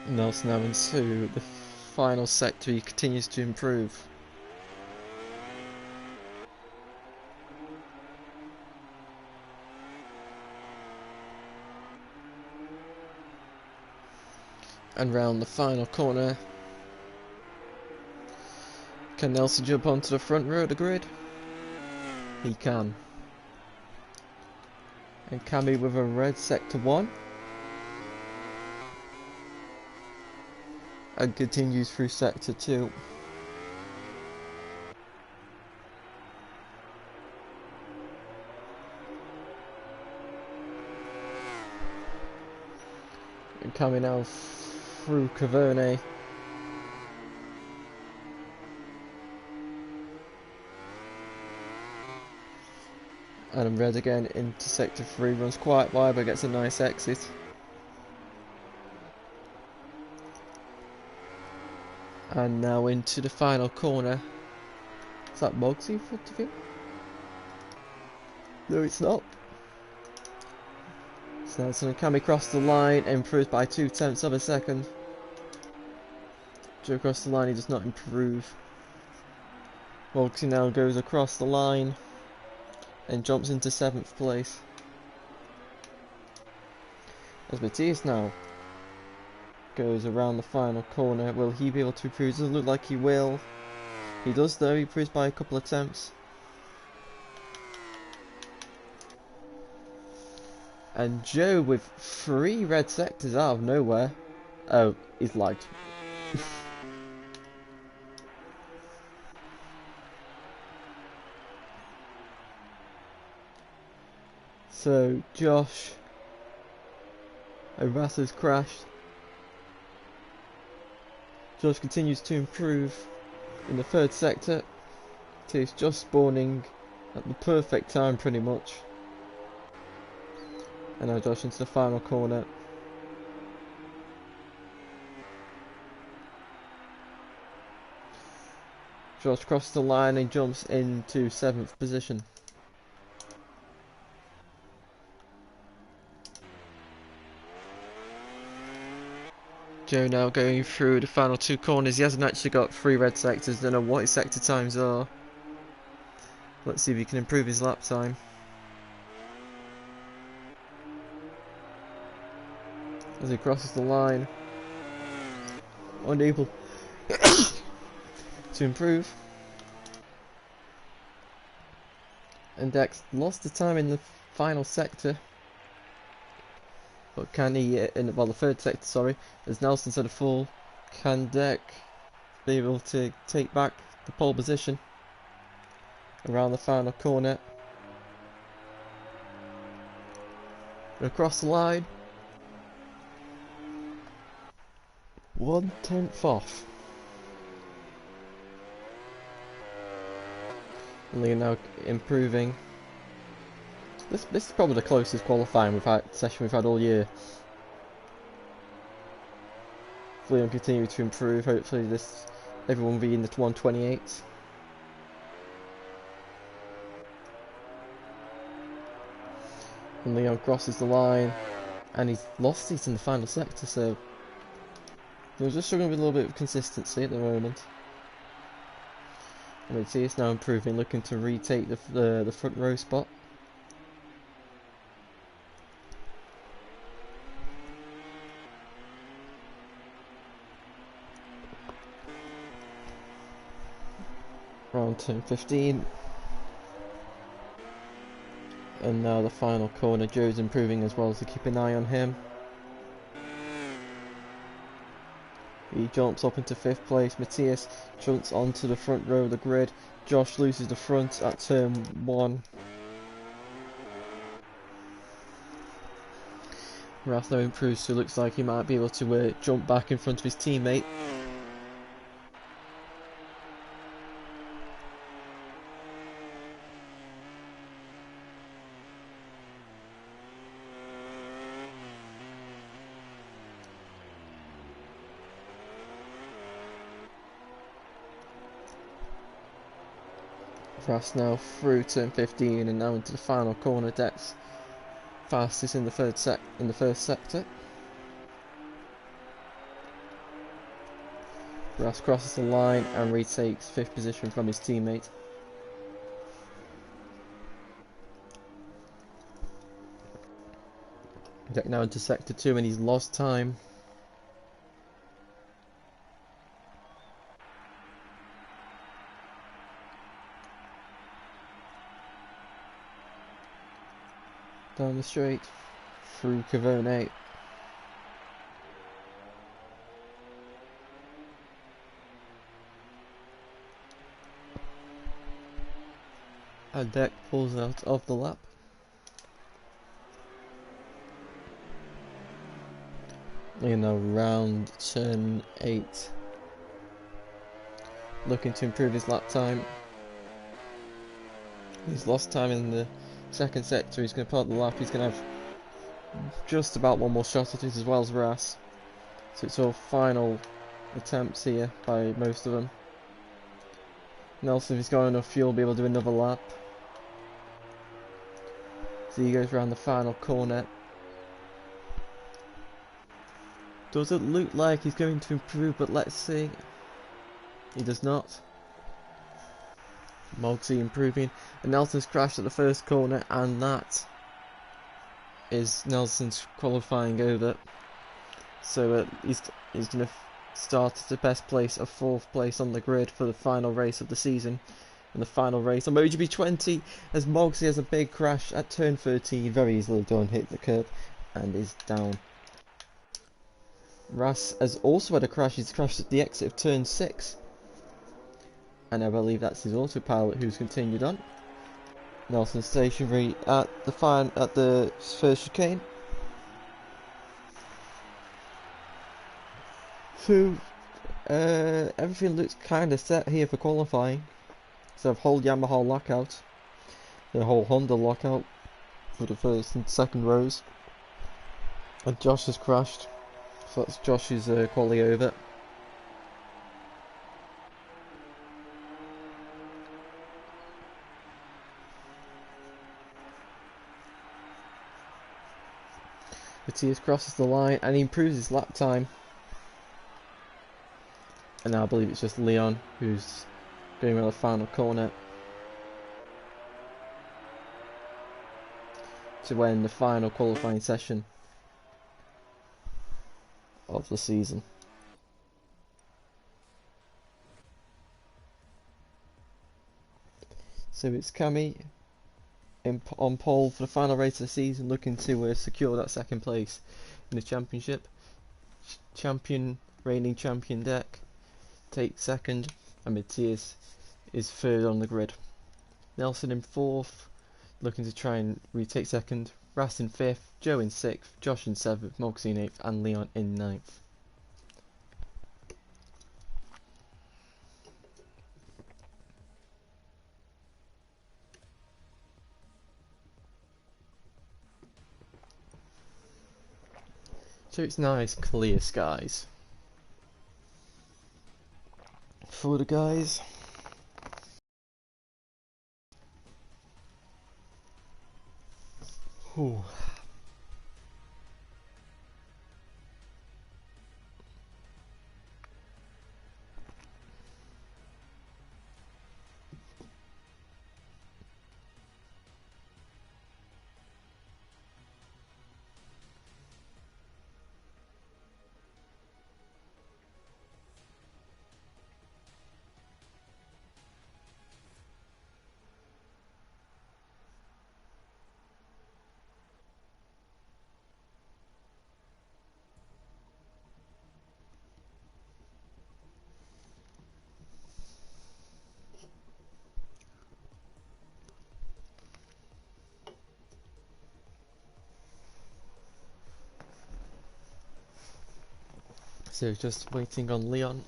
Nelson now into the final sector, he continues to improve. And round the final corner. Can Nelson jump onto the front row of the grid? He can. And Cammy with a red sector 1. And continues through sector 2. And coming now through Caverne. And red again into sector 3, runs quite wide but gets a nice exit. And now into the final corner. Is that Mugsy in front of him? No, it's not. So that's going to come across the line, improved by 0.2 of a second. Joe across the line, he does not improve. Mugsy now goes across the line and jumps into 7th place. As Matthias now goes around the final corner, will he be able to improve? Doesn't look like he will. He does though, he improves by a couple of attempts. And Joe with 3 red sectors out of nowhere. Oh, he's lagged. So Josh and Russ has crashed. Josh continues to improve in the 3rd sector. He's just spawning at the perfect time pretty much. And now Josh into the final corner. Josh crosses the line and jumps into 7th position. Joe now going through the final 2 corners. He hasn't actually got 3 red sectors. Don't know what his sector times are. Let's see if he can improve his lap time. As he crosses the line, unable to improve. And Dex lost the time in the final sector. But can he, the 3rd sector, sorry, as Nelson said a full, can Deck be able to take back the pole position around the final corner? Across the line, 1/10 off. And they're now improving. This is probably the closest qualifying session we've had all year. Hopefully, will continue to improve. Hopefully, everyone will be in the 128. And Leon crosses the line, and he's lost it in the final sector. So we're just struggling with a little bit of consistency at the moment. And Matthias now improving, looking to retake the front row spot. Round turn 15. And now the final corner. Joe's improving as well, so keep an eye on him. He jumps up into 5th place. Matthias jumps onto the front row of the grid. Josh loses the front at turn 1. Rathno improves, so it looks like he might be able to jump back in front of his teammate. Fast now through turn 15 and now into the final corner. Dex fastest in the first sector. Ross crosses the line and retakes 5th position from his teammate. Dex now into sector 2 and he's lost time. down the straight, through Cavone. And Deck pulls out of the lap. In around turn 8. Looking to improve his lap time. He's lost time in the second sector. He's going to part the lap. He's going to have just about one more shot at it as well as Ras. So it's all final attempts here by most of them. Nelson, if he's got enough fuel, will be able to do another lap. So he goes around the final corner. Doesn't look like he's going to improve, but let's see. He does not. Mogsy improving, and Nelson's crashed at the first corner, and that is Nelson's qualifying over. So he's going to start at the best place of 4th place on the grid for the final race of the season. And the final race on MotoGP 20, as Mogsy has a big crash at turn 13, very easily done, hit the curb, and is down. Ras has also had a crash. He's crashed at the exit of turn 6. And I believe that's his autopilot who's continued on. Nelson stationary at the first chicane. So everything looks kind of set here for qualifying. So I've whole Yamaha lockout, the whole Honda lockout for the first and second rows. And Josh has crashed. So that's Josh's quali over. Matthias crosses the line and he improves his lap time. And now I believe it's just Leon who's going around the final corner to end the final qualifying session of the season. So it's Cami on pole for the final race of the season, looking to secure that second place in the championship. Reigning champion Deck takes second, and Matthias is third on the grid. Nelson in 4th, looking to try and retake second. Ras in 5th, Joe in 6th, Josh in 7th, Moxie in 8th, and Leon in 9th. So it's nice clear skies for the guys. Ooh. So just waiting on Leon.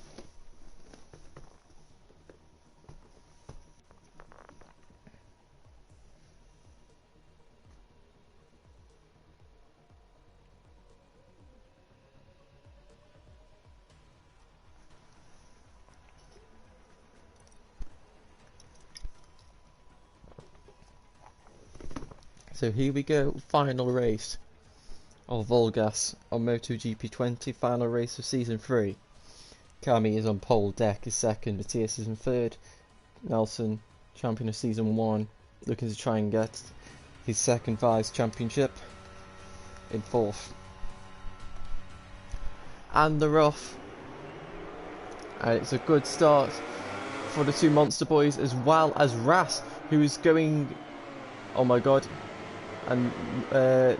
So here we go, final race of VollGass on MotoGP 20, final race of Season 3. Kami is on pole, Deck is second, Matthias is in third, Nelson, champion of Season 1, looking to try and get his second Vice Championship, in 4th. And they're off. And it's a good start for the two Monster Boys, as well as Ras, who is going, oh my god, and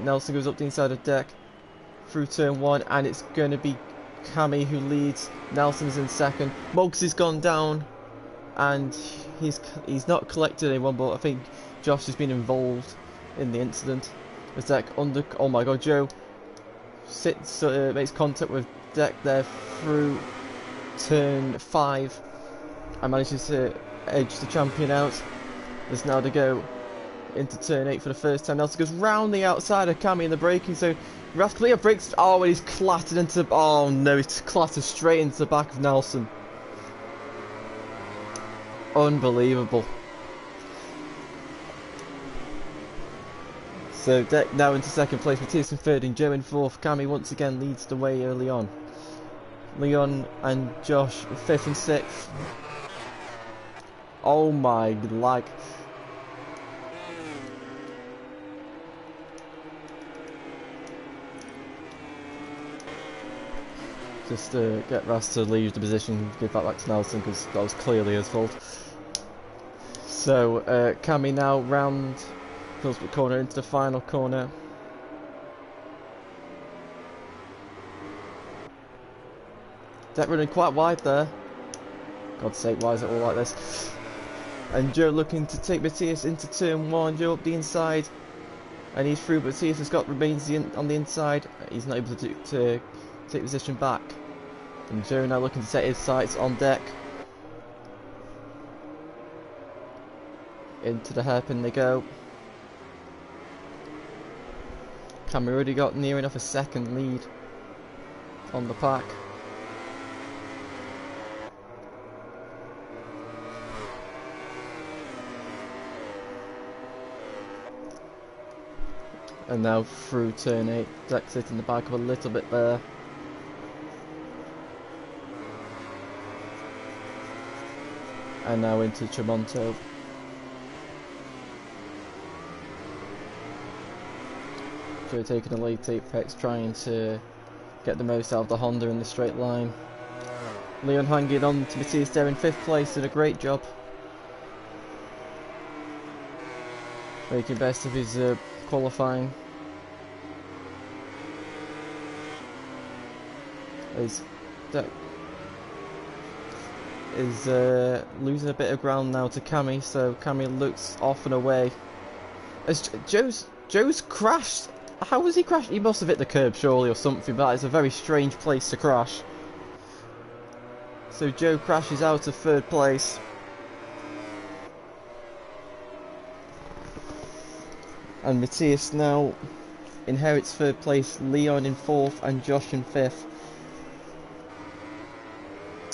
Nelson goes up the inside of Deck through turn 1, and it's going to be Cammy who leads. Nelson's in second. Muggs has gone down, and he's not collected anyone, but I think Josh has been involved in the incident. As Deck oh my god, Joe makes contact with Deck there through turn 5 and manages to edge the champion out. There's now to go into turn 8 for the first time. Nelson goes round the outside of Cammy in the braking zone. Rascalia breaks. Oh, and he's clattered into. Oh no, he's clattered straight into the back of Nelson. Unbelievable. So Deck now into second place, Matthias in third and Joe in fourth. Cammy once again leads the way early on. Leon and Josh 5th and 6th. Oh my lag. Just get Ras to leave the position, give that back to Nelson because that was clearly his fault. So Cammy now round Phillipsburg corner into the final corner. Deck running quite wide there. God's sake, why is it all like this? And Joe looking to take Matthias into turn 1. Joe up the inside, and he's through. Matthias has got remains on the inside. He's not able to take position back. And Joe now looking to set his sights on Deck. Into the hairpin they go. Cammy already got near enough a second lead on the pack. And now through turn 8, Deck sitting the back up a little bit there. And now into Tremonto. Joe taking a late apex, trying to get the most out of the Honda in the straight line. Leon hanging on to Matthias there in 5th place, did a great job. Making best of his qualifying. As Deck is losing a bit of ground now to Cammy, so Cammy looks off and away. As Joe's crashed. How was he crashed? He must have hit the curb surely or something, but it's a very strange place to crash. So Joe crashes out of 3rd place. And Matthias now inherits 3rd place, Leon in 4th and Josh in 5th.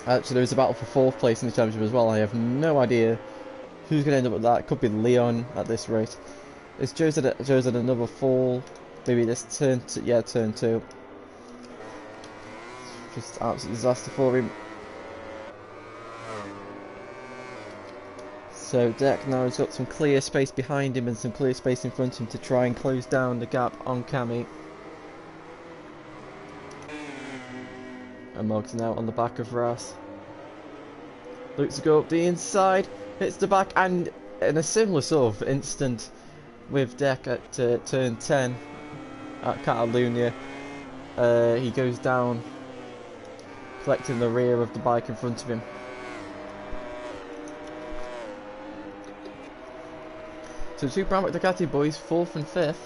Actually, there was a battle for 4th place in the championship as well. I have no idea who's going to end up with that. It could be Leon at this rate. It's Joe's at another fall. Maybe this turn 2. Just absolute disaster for him. So Deck now has got some clear space behind him and some clear space in front of him to try and close down the gap on Cammy. And Moggs now on the back of Ras. Looks to go up the inside, hits the back, and in a similar sort of incident with Deck at turn 10 at Catalunya, he goes down, collecting the rear of the bike in front of him. So the two Pramac Ducati boys, 4th and 5th,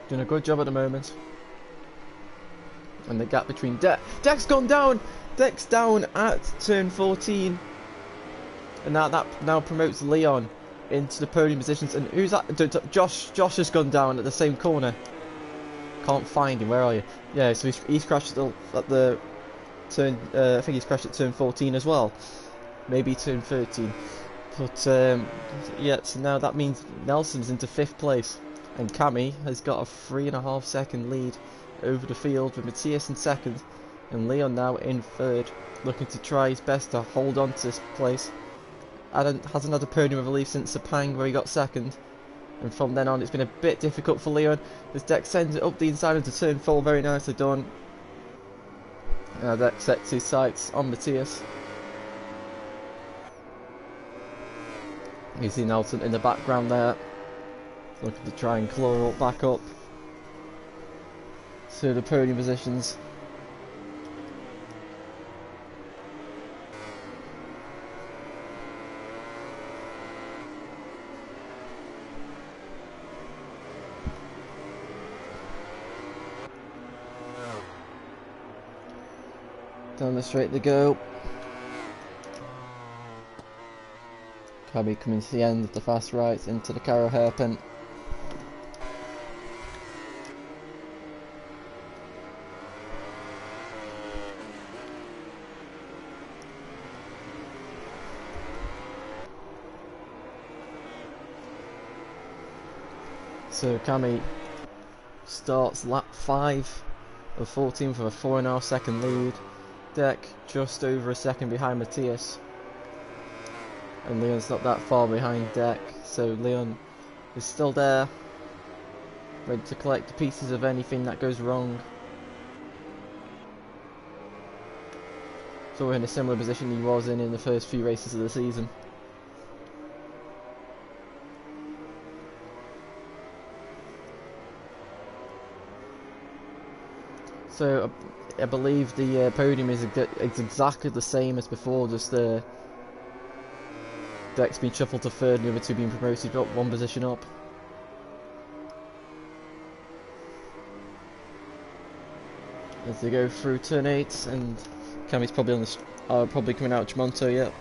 doing a good job at the moment. And the gap between Deck's gone down! Deck's down at turn 14. And that now promotes Leon into the podium positions. And who's that? Josh has gone down at the same corner. Can't find him, where are you? Yeah, so he's crashed at the turn, I think he's crashed at turn 14 as well. Maybe turn 13. But yeah, so now that means Nelson's into 5th place. And Cammy has got a 3.5 second lead over the field, with Matthias in 2nd and Leon now in 3rd, looking to try his best to hold on to this place. Hasn't had a podium of relief since Sepang where he got 2nd, and from then on it's been a bit difficult for Leon as Deck sends it up the inside into turn 4, very nicely done. Now Deck sets his sights on Matthias. You see Nelson in the background there. looking to try and claw back up to the podium positions. Down the straight they go. Cabby coming to the end of the fast right into the Caro hairpin. So Cammy starts lap 5 of 14 for a 4.5 second lead. Deck just over a second behind Matthias. And Leon's not that far behind Deck, so Leon is still there, ready to collect the pieces of anything that goes wrong. So we're in a similar position he was in the first few races of the season. So I believe the podium is exactly the same as before, just Deck's been shuffled to third and the other two being promoted up one position up. As they go through turn 8, and Cammy's probably on the probably coming out of Tremonto yet.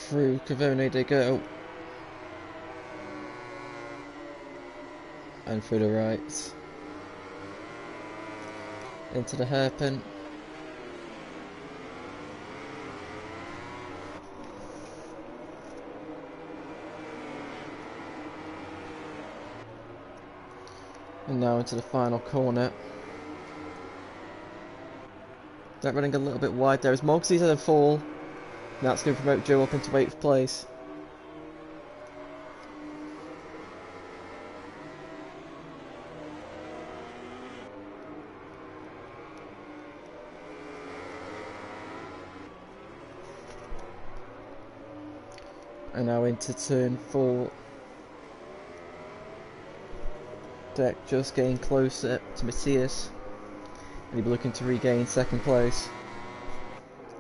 Through Cavone they go, and through the right into the hairpin. And now into the final corner. They're running a little bit wide there as Mogsy's had a fall. That's going to promote Joe up into 8th place. And now into turn 4. Deck just getting closer to Matthias. And he'll be looking to regain 2nd place.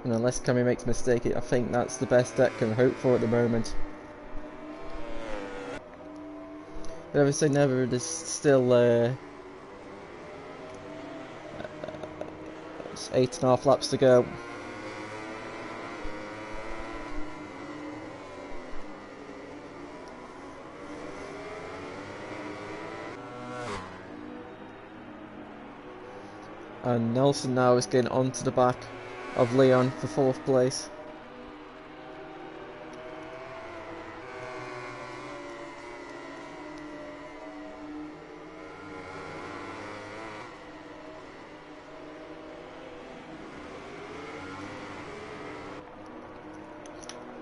And unless Cammy makes a mistake, I think that's the best Deck can hope for at the moment. Never say never, there's still 8.5 laps to go. And Nelson now is getting onto the back of Leon for 4th place.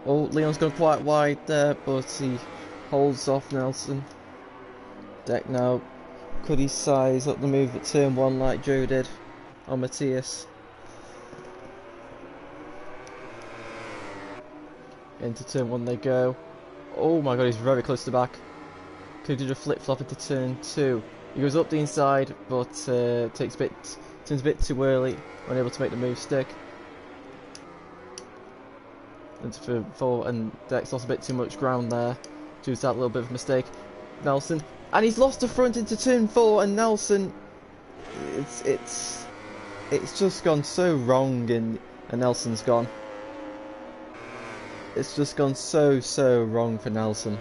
Oh, Leon's gone quite wide there, but he holds off Nelson. Deck now, could he size up the move at turn 1 like Joe did on Matthias? Into turn 1 they go. Oh my god, he's very close to the back. Could do a flip-flop into turn 2. He goes up the inside, but turns a bit too early, unable to make the move stick. Into 4, and Dex lost a bit too much ground there due to that little bit of a mistake. Nelson, and he's lost the front into turn 4, and Nelson, it's just gone so wrong, and Nelson's gone. It's just gone so wrong for Nelson.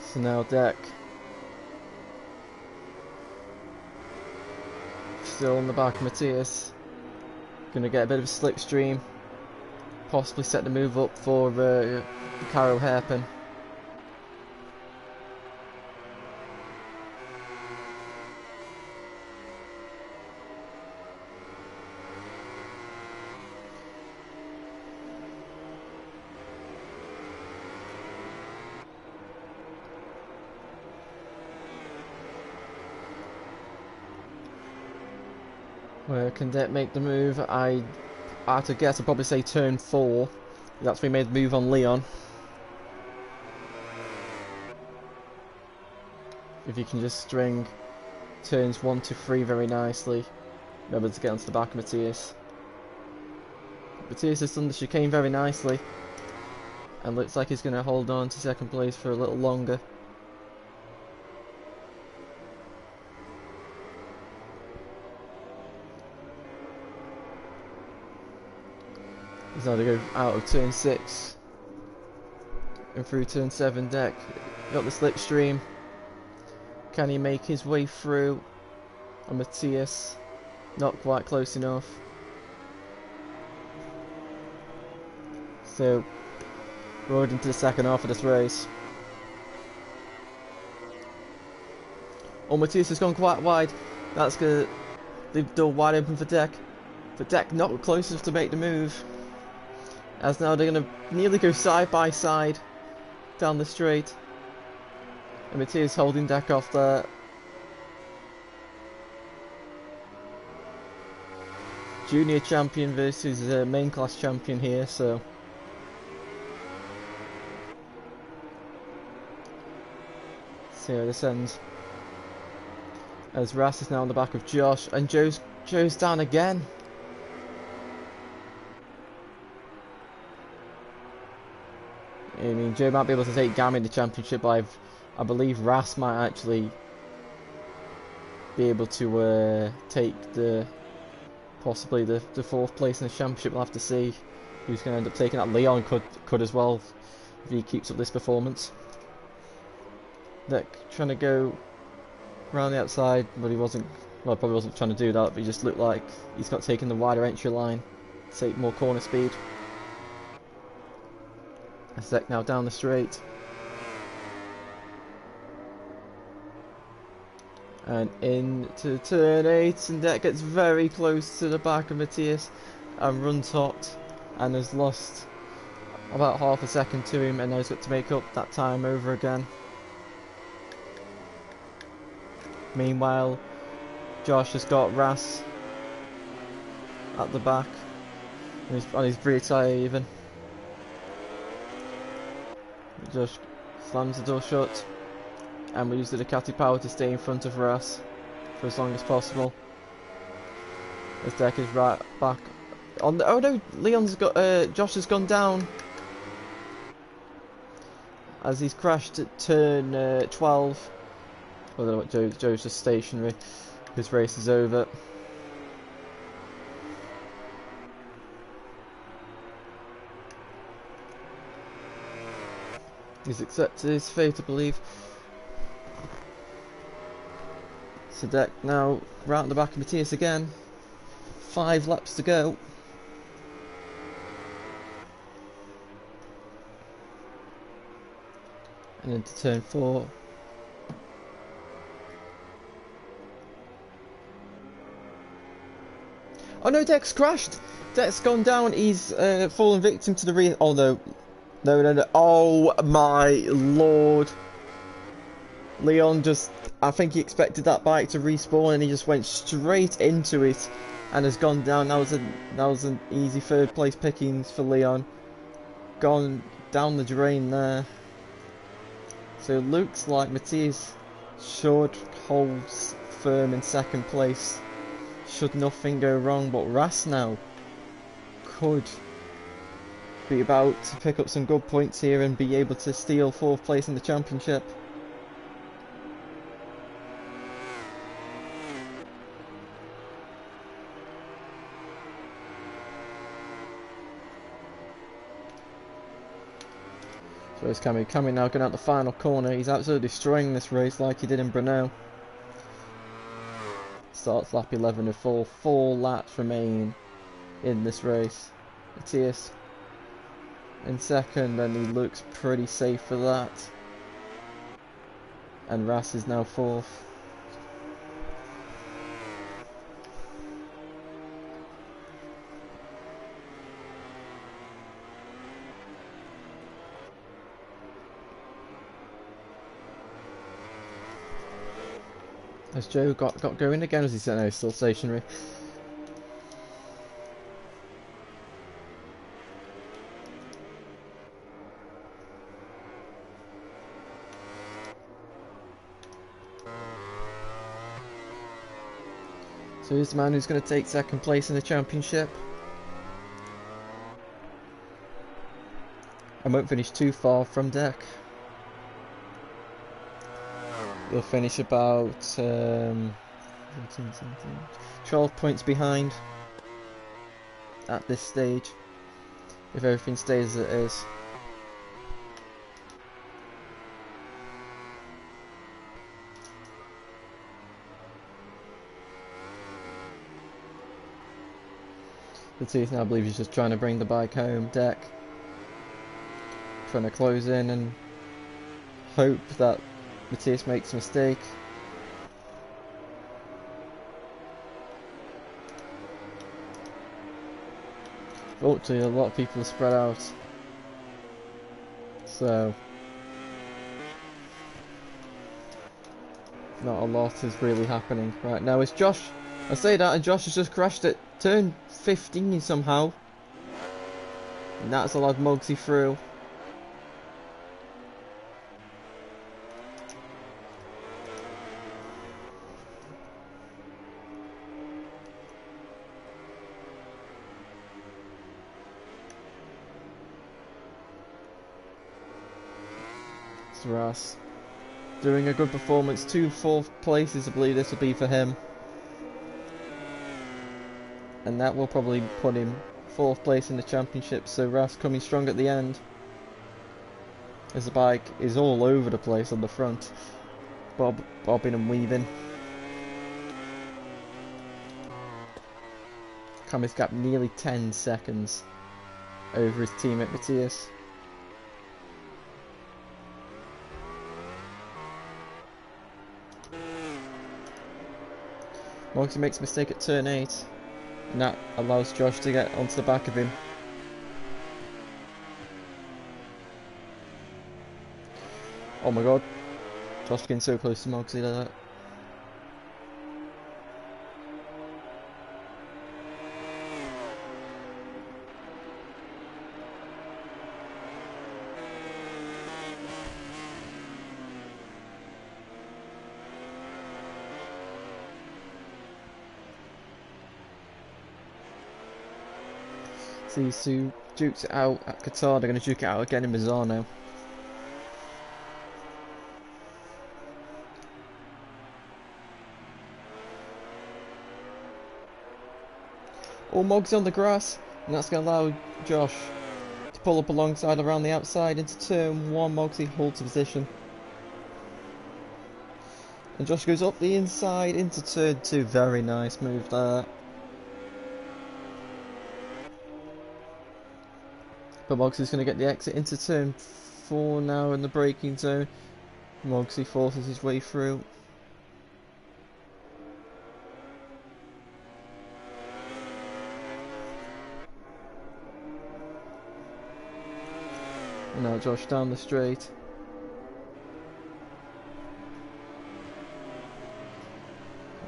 So now Deck still on the back of Matthias. Gonna get a bit of a slipstream. Possibly set the move up for the Caro hairpin. Where can Deck make the move? I had to guess, I'd probably say turn 4. That's when he made the move on Leon. If you can just string turns 1 to 3 very nicely, remember to get onto the back of Matthias. Matthias has done the chicane very nicely, and looks like he's going to hold on to second place for a little longer. He's now to go out of turn 6 and through turn 7. Deck got the slipstream. Can he make his way through? And Matthias not quite close enough. So we're into the second half of this race. Oh, Matthias has gone quite wide. That's gonna leave the door wide open for Deck. But Deck not close enough to make the move. As now they're gonna nearly go side by side down the straight. And Matthias holding Deck off there. Junior champion versus main class champion here, so. See how this ends. As Ras is now on the back of Josh, and Joe's down again. I mean, Joe might be able to take Gam in the championship, but I believe Ras might actually be able to take possibly the 4th place in the championship. We'll have to see who's going to end up taking that. Leon could as well if he keeps up this performance. Deck trying to go around the outside, but he wasn't. Well, probably wasn't trying to do that, but he just looked like he's got taken the wider entry line to take more corner speed. Deck now down the straight. And into turn 8, and Deck gets very close to the back of Matthias and runs hot and has lost about half a second to him, and now he's got to make up that time over again. Meanwhile, Josh has got Ras at the back on his rear tyre even. Josh slams the door shut, and we use the Ducati power to stay in front of Ras for as long as possible. As Deck is right back on the, oh no, Josh has gone down as he's crashed at turn 12. I don't know what Joe's just stationary. His race is over. He's accepted his fate, I believe. So Deck now right at the back of Matthias again. 5 laps to go. And into turn 4. Oh no, Deck's crashed! Deck's gone down, he's fallen victim to the rear. Oh no. No. Oh my lord. Leon just, I think he expected that bike to respawn and he just went straight into it and has gone down. That was an easy 3rd place pickings for Leon. Gone down the drain there. So it looks like Matthias should hold firm in 2nd place. Should nothing go wrong, but Ras now could be about to pick up some good points here and be able to steal 4th place in the championship. So it's Cammy now going out the final corner. He's absolutely destroying this race like he did in Brno. Starts lap 11 with 4 laps remain in this race. Matthias in 2nd, and he looks pretty safe for that. And Ras is now 4th. As Joe got going again, as he said, no, he's still stationary. So here's the man who's going to take second place in the championship. And won't finish too far from deck. He'll finish about 14, 17, 12 points behind at this stage, if everything stays as it is. Matthias now believes he's just trying to bring the bike home deck, trying to close in and hope that Matthias makes a mistake. Fortunately, a lot of people are spread out, so not a lot is really happening right now. It's Josh. I say that, and Josh has just crashed at turn 15 somehow, and that's allowed Mugsy through. Ross doing a good performance. 2 fourth places, I believe this will be for him, and that will probably put him 4th place in the championship. So Ross coming strong at the end, as the bike is all over the place on the front, bobbing and weaving. Camis gap nearly 10 seconds over his teammate Matthias. Moxie makes a mistake at turn 8, and that allows Josh to get onto the back of him. Oh my god, Josh getting so close to Moxie there. These two duked it out at Qatar. They're going to duke it out again in Bazaar now. Oh, Mog's on the grass, and that's going to allow Josh to pull up alongside around the outside into turn 1. Mogsy holds position, and Josh goes up the inside into turn 2. Very nice move there. But Mogsy's going to get the exit into turn 4 now in the braking zone. Mogsy forces his way through. And now Josh down the straight.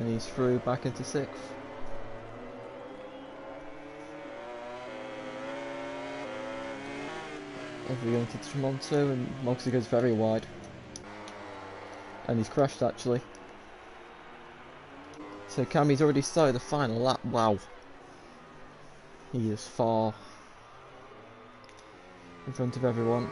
And he's through back into 6th. We're going to Tremonto, and Moxie goes very wide, and he's crashed actually. So Cammy's already started the final lap. Wow, he is far in front of everyone.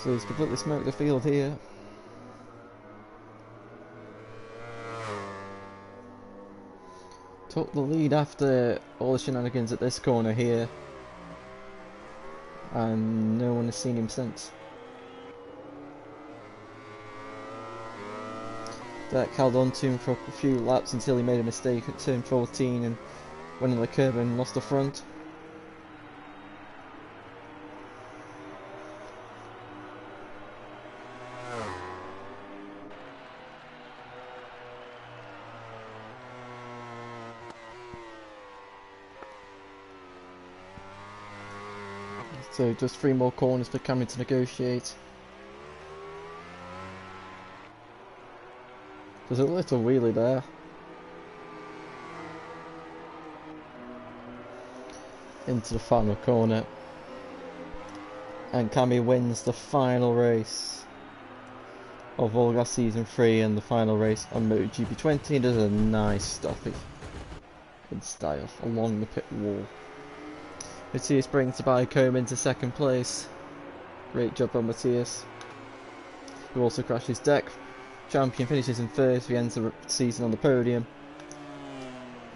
So he's completely smoked the field here. Took the lead after all the shenanigans at this corner here, and no one has seen him since. Deck held on to him for a few laps until he made a mistake at turn 14 and went on the curb and lost the front. So just 3 more corners for Cameron to negotiate. There's a little wheelie there. into the final corner, and Cammy wins the final race of VollGazzRacing Season 3 and the final race on MotoGP 20. He does a nice stoppie in style along the pit wall. Matthias brings the bike home into second place. Great job on Matthias, who also crashed his deck. Champion finishes in third, so he ends the season on the podium.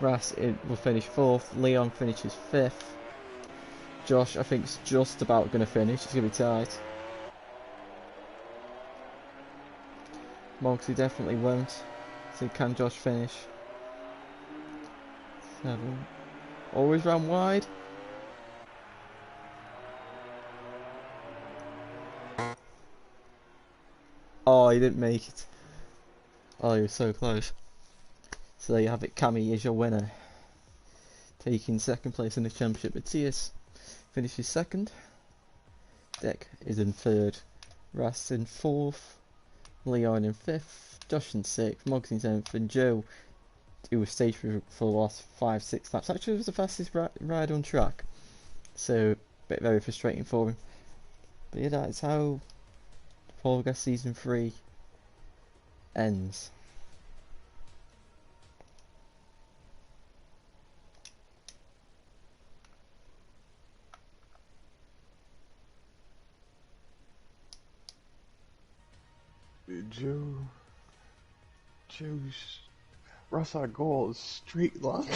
Ras will finish fourth. Leon finishes fifth. Josh, I think, is just about going to finish. It's going to be tight. Moxie definitely won't. So can Josh finish? 7. Always ran wide. Oh, he didn't make it. Oh, he was so close. So there you have it. Cammy is your winner, taking second place in the championship. Matthias finishes second. Deck is in third. Ras in fourth. Leon in fifth. Josh in sixth. Moggs in seventh. And Joe, who was stationary for the last 5-6 laps, actually was the fastest ride on track. So, very frustrating for him. But yeah, that's how VollGazzRacing Season 3 ends. Joe's Russell goal is straight line.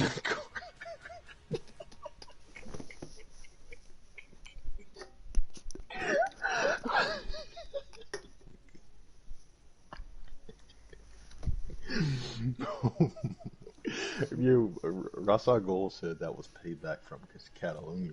Russell Gold said that was payback from Catalonia.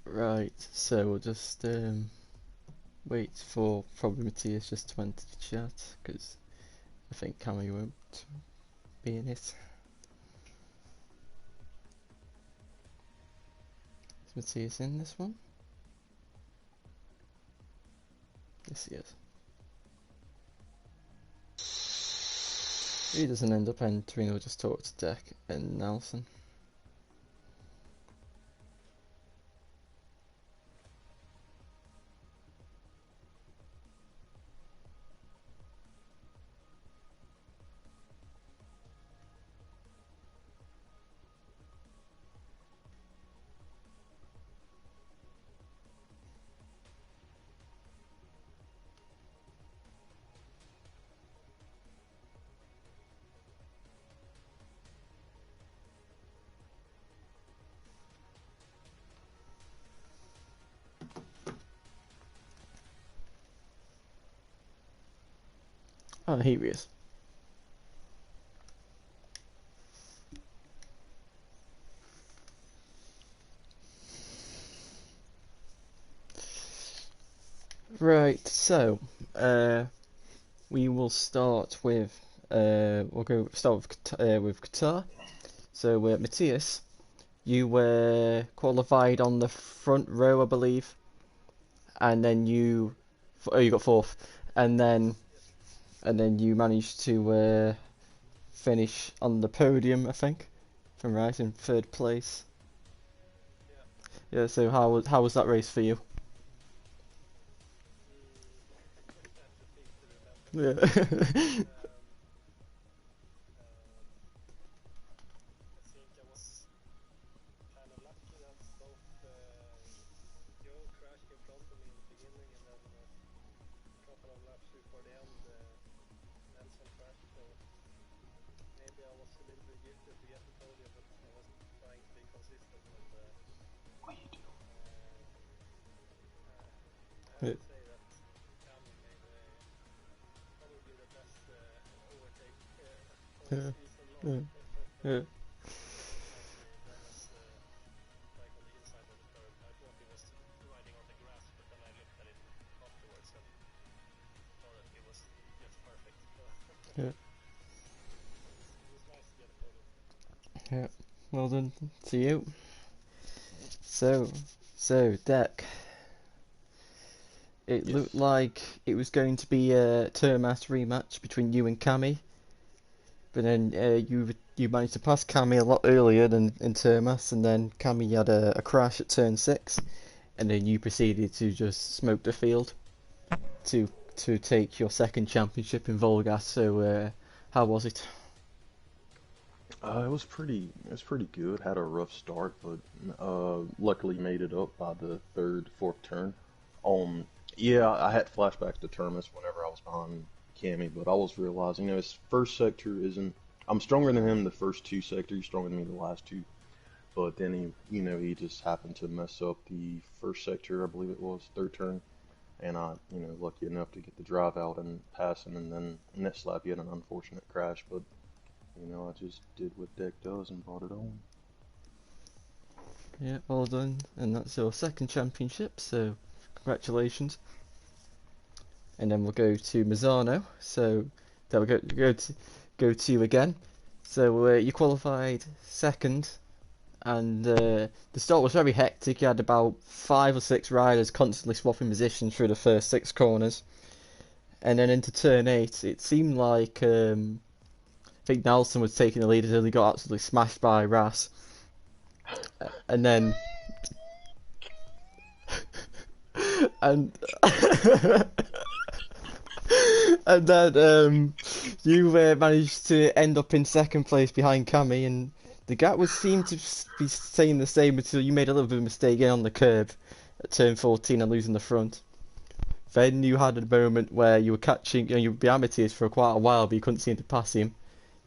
Right, so we'll just wait for probably Matthias just to enter the chat, because I think Cammy won't be in it. Is Matthias in this one? Yes, he is. If he doesn't end up entering, we'll just talk to Deck and Nelson. Oh, here he is. Right, so we will start with start with Qatar. So Matthias, you were qualified on the front row, I believe, and then you got fourth, and then you managed to finish on the podium, I think, if I'm right, in third place. Yeah. So how was that race for you? Yeah. couple of laps before the end, Nelson crashed, so maybe I was a little bit guilty to get the podium, but I was trying to be consistent, and What you do? I have to say that Cami made probably the best overtake all season long. Yeah. Like on the inside of the curve. I thought he was riding on the grass, but then I looked at it afterwards and saw that he was just perfect. Yeah. It was nice to get a photo. Yeah. Well done to you. So Deck. It Yes. looked like it was going to be a Termas rematch between you and Cammy, but then you managed to pass Cammy a lot earlier than in Termas, and then Cammy had a crash at turn 6, and then you proceeded to just smoke the field to take your second championship in VollGass. So how was it? It was pretty good. Had a rough start, but luckily made it up by the third, fourth turn. Yeah, I had flashbacks to Termas whenever I was behind Cammy, but I was realizing, his first sector isn't. I'm stronger than him the first two sectors. He's stronger than me the last two. But then he just happened to mess up the first sector, I believe it was, third turn, and I, lucky enough to get the drive out and pass him, and then next lap he had an unfortunate crash, but I just did what Deck does and brought it on. Yeah, well done, and that's your second championship. So congratulations. And then we'll go to Mazzano. So then we'll go to you again. So you qualified second, and the start was very hectic. You had about 5 or 6 riders constantly swapping positions through the first 6 corners, and then into turn 8, it seemed like I think Nelson was taking the lead until he got absolutely smashed by Ras, and then and and then you managed to end up in second place behind Cammy, and the gap seemed to be staying the same until you made a little bit of a mistake getting on the curb at turn 14 and losing the front. Then you had a moment where you were catching, you were behind Matthias for quite a while, but you couldn't seem to pass him.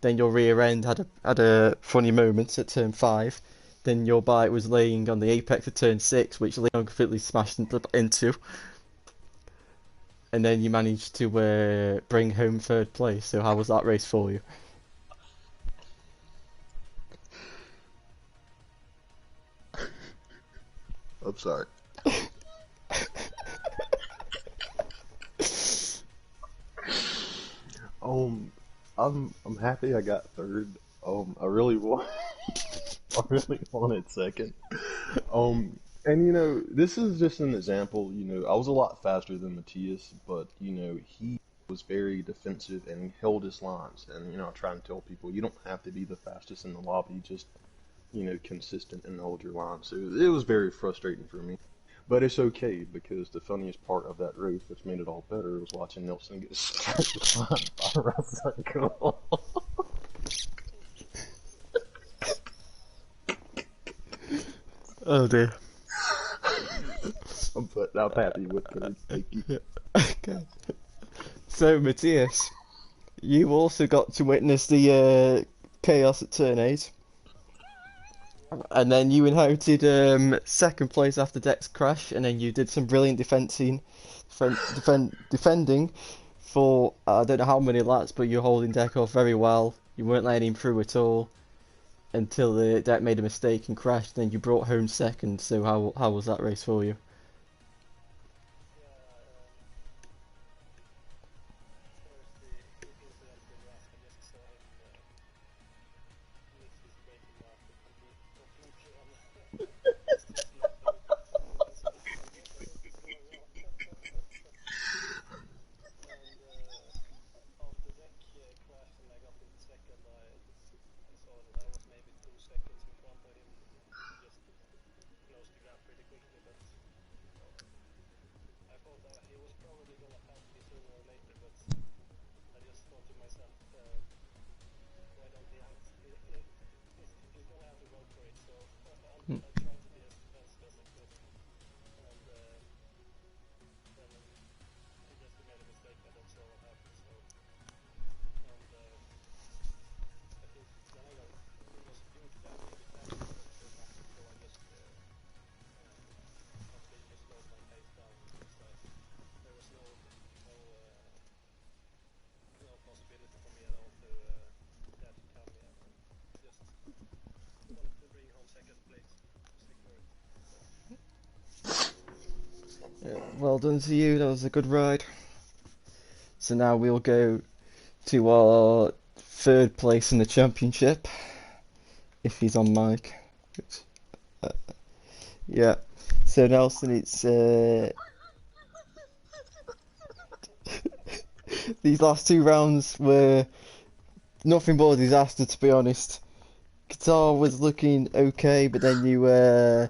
Then your rear end had a funny moment at turn 5. Then your bike was laying on the apex of turn 6, which Leon completely smashed into. And then you managed to bring home third place. So how was that race for you? I'm sorry. I'm happy I got third. I really want, I really wanted second. And this is just an example. I was a lot faster than Matthias, but he was very defensive and he held his lines. And I try and tell people you don't have to be the fastest in the lobby, just consistent and hold your line. So it was very frustrating for me. But it's okay, because the funniest part of that race, which made it all better, was watching Nelson get smashed by Russell. Oh dear. But I'm happy with third. Thank you. Yeah. Okay. So Matthias, you also got to witness the chaos at turn 8. And then you inherited second place after Deck's crash, and then you did some brilliant defending for I don't know how many laps, but you're holding Deck off very well. You weren't letting him through at all until the Deck made a mistake and crashed. Then you brought home second. So how was that race for you? First, the incident with Ras, I just saw him miss his braking marker completely on just nothing. So I guess I was going wrong. And after Deck crashed and I got into second, I saw that I was maybe 2 seconds in front of him. He just closed the gap pretty quickly, but I thought he was probably gonna pass me sooner or later, but I just thought to myself, why don't he have? He's gonna have to go for it. So Hmm. I tried to be as defensive as I could, and then he just made a mistake. Well done to you. That was a good ride. So now we'll go to our third place in the championship, if he's on mic. Which, uh, yeah. So Nelson, it's these last two rounds were nothing but a disaster, to be honest. Qatar was looking okay, but then you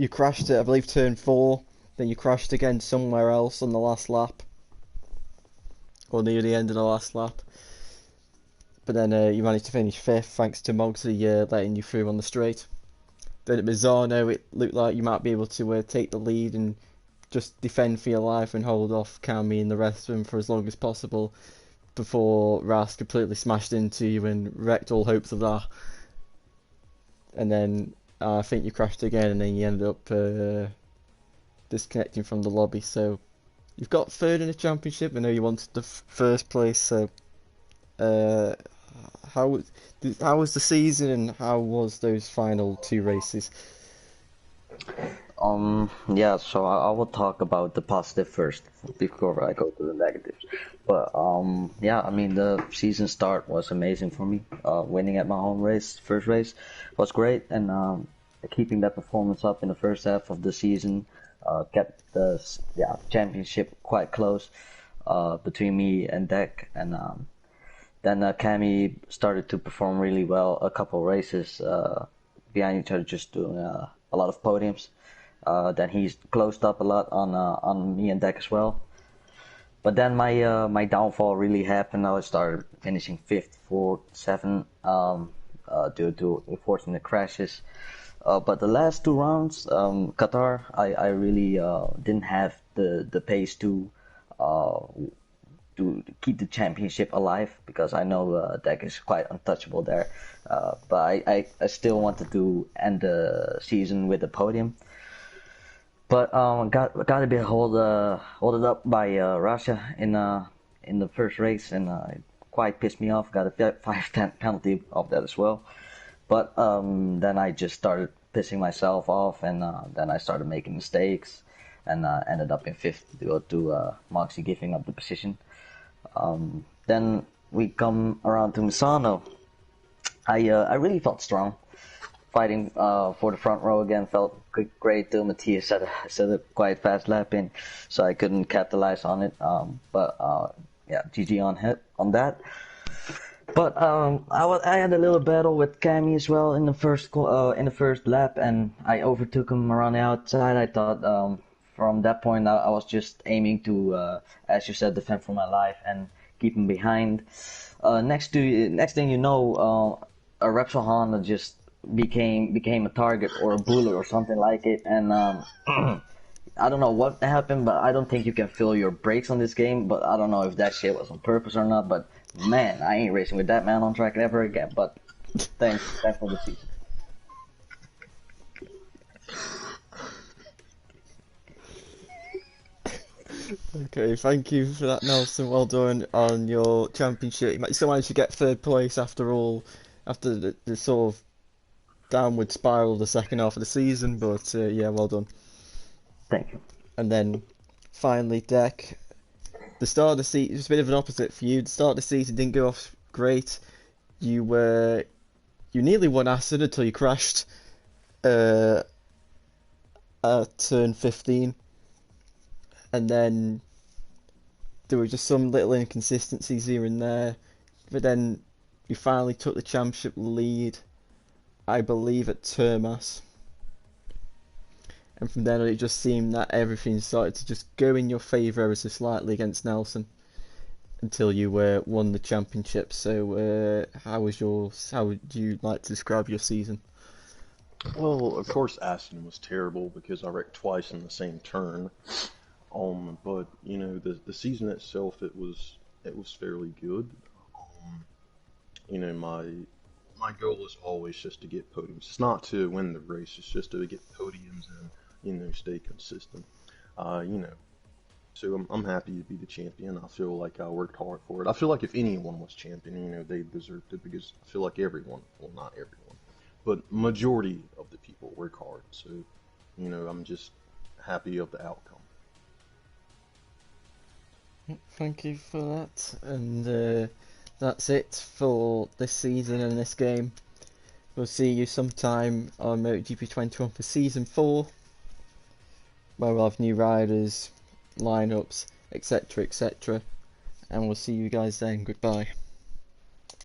crashed at, I believe, turn 4. Then you crashed again somewhere else on the last lap, or near the end of the last lap. But then you managed to finish 5th thanks to Mogsy letting you through on the straight. Then at Mazzano, it looked like you might be able to take the lead and just defend for your life and hold off Cami and the rest of them for as long as possible before Ras completely smashed into you and wrecked all hopes of that. And then I think you crashed again, and then you ended up disconnecting from the lobby. So you've got 3rd in the championship. I know you wanted the 1st place. So how was the season, and how was those final 2 races? Yeah, so I will talk about the positive first before I go to the negatives. But yeah, I mean, the season start was amazing for me. Winning at my home race, first race, was great, and keeping that performance up in the first half of the season kept the championship quite close between me and Deck. And then Cami started to perform really well a couple races behind each other, just doing a lot of podiums. Then he's closed up a lot on me and Deck as well. But then my downfall really happened. I started finishing 5th, 4th, 7th due to unfortunate crashes. But the last 2 rounds, Qatar, I really didn't have the pace to keep the championship alive, because I know Deck is quite untouchable there. But I still wanted to end the season with a podium. But got a bit hold up by Russia in the first race, and it quite pissed me off. Got a 5-10 penalty of that as well. But then I just started pissing myself off, and then I started making mistakes, and ended up in 5th due to Moxie giving up the position. Then we come around to Misano. I really felt strong. Fighting for the front row again felt great. Till Matthias set a quite fast lap in, so I couldn't capitalize on it. But yeah, GG on that. But I had a little battle with Cami as well in the first lap, and I overtook him around the outside. I thought from that point I was just aiming to, as you said, defend for my life and keep him behind. Next thing you know, a Repsol Honda just became a target or a bullet or something like it, and I don't know what happened, but I don't think you can feel your brakes on this game. But I don't know if that shit was on purpose or not. But man, I ain't racing with that man on track ever again. But thanks for the season. Okay, thank you for that, Nelson. Well done on your championship. You still managed to get 3rd place after all, after the sort of downward spiral the second half of the season. But yeah, well done. Thank you. And then finally, Deck. The start of the season was a bit of an opposite for you. The start of the season didn't go off great. You nearly won Aston until you crashed at turn 15. And then there were just some little inconsistencies here and there. But then you finally took the championship lead, I believe, at Termas. And from then on, it just seemed that everything started to just go in your favour ever so slightly against Nelson until you won the championship. So, how would you like to describe your season? Well, of course, Aston was terrible because I wrecked twice in the same turn. But you know, the season itself, it was fairly good. You know, my goal is always just to get podiums. It's not to win the race. It's just to get podiums and, you know, stay consistent. You know, so I'm happy to be the champion. I feel like I worked hard for it. I feel like if anyone was champion, you know, they deserved it, because I feel like everyone, well, not everyone, but majority of the people work hard. So, you know, I'm just happy of the outcome. Thank you for that, and that's it for this season and this game. We'll see you sometime on MotoGP 21 for Season 4, where we'll have new riders, lineups, etc, etc, and we'll see you guys then. Goodbye.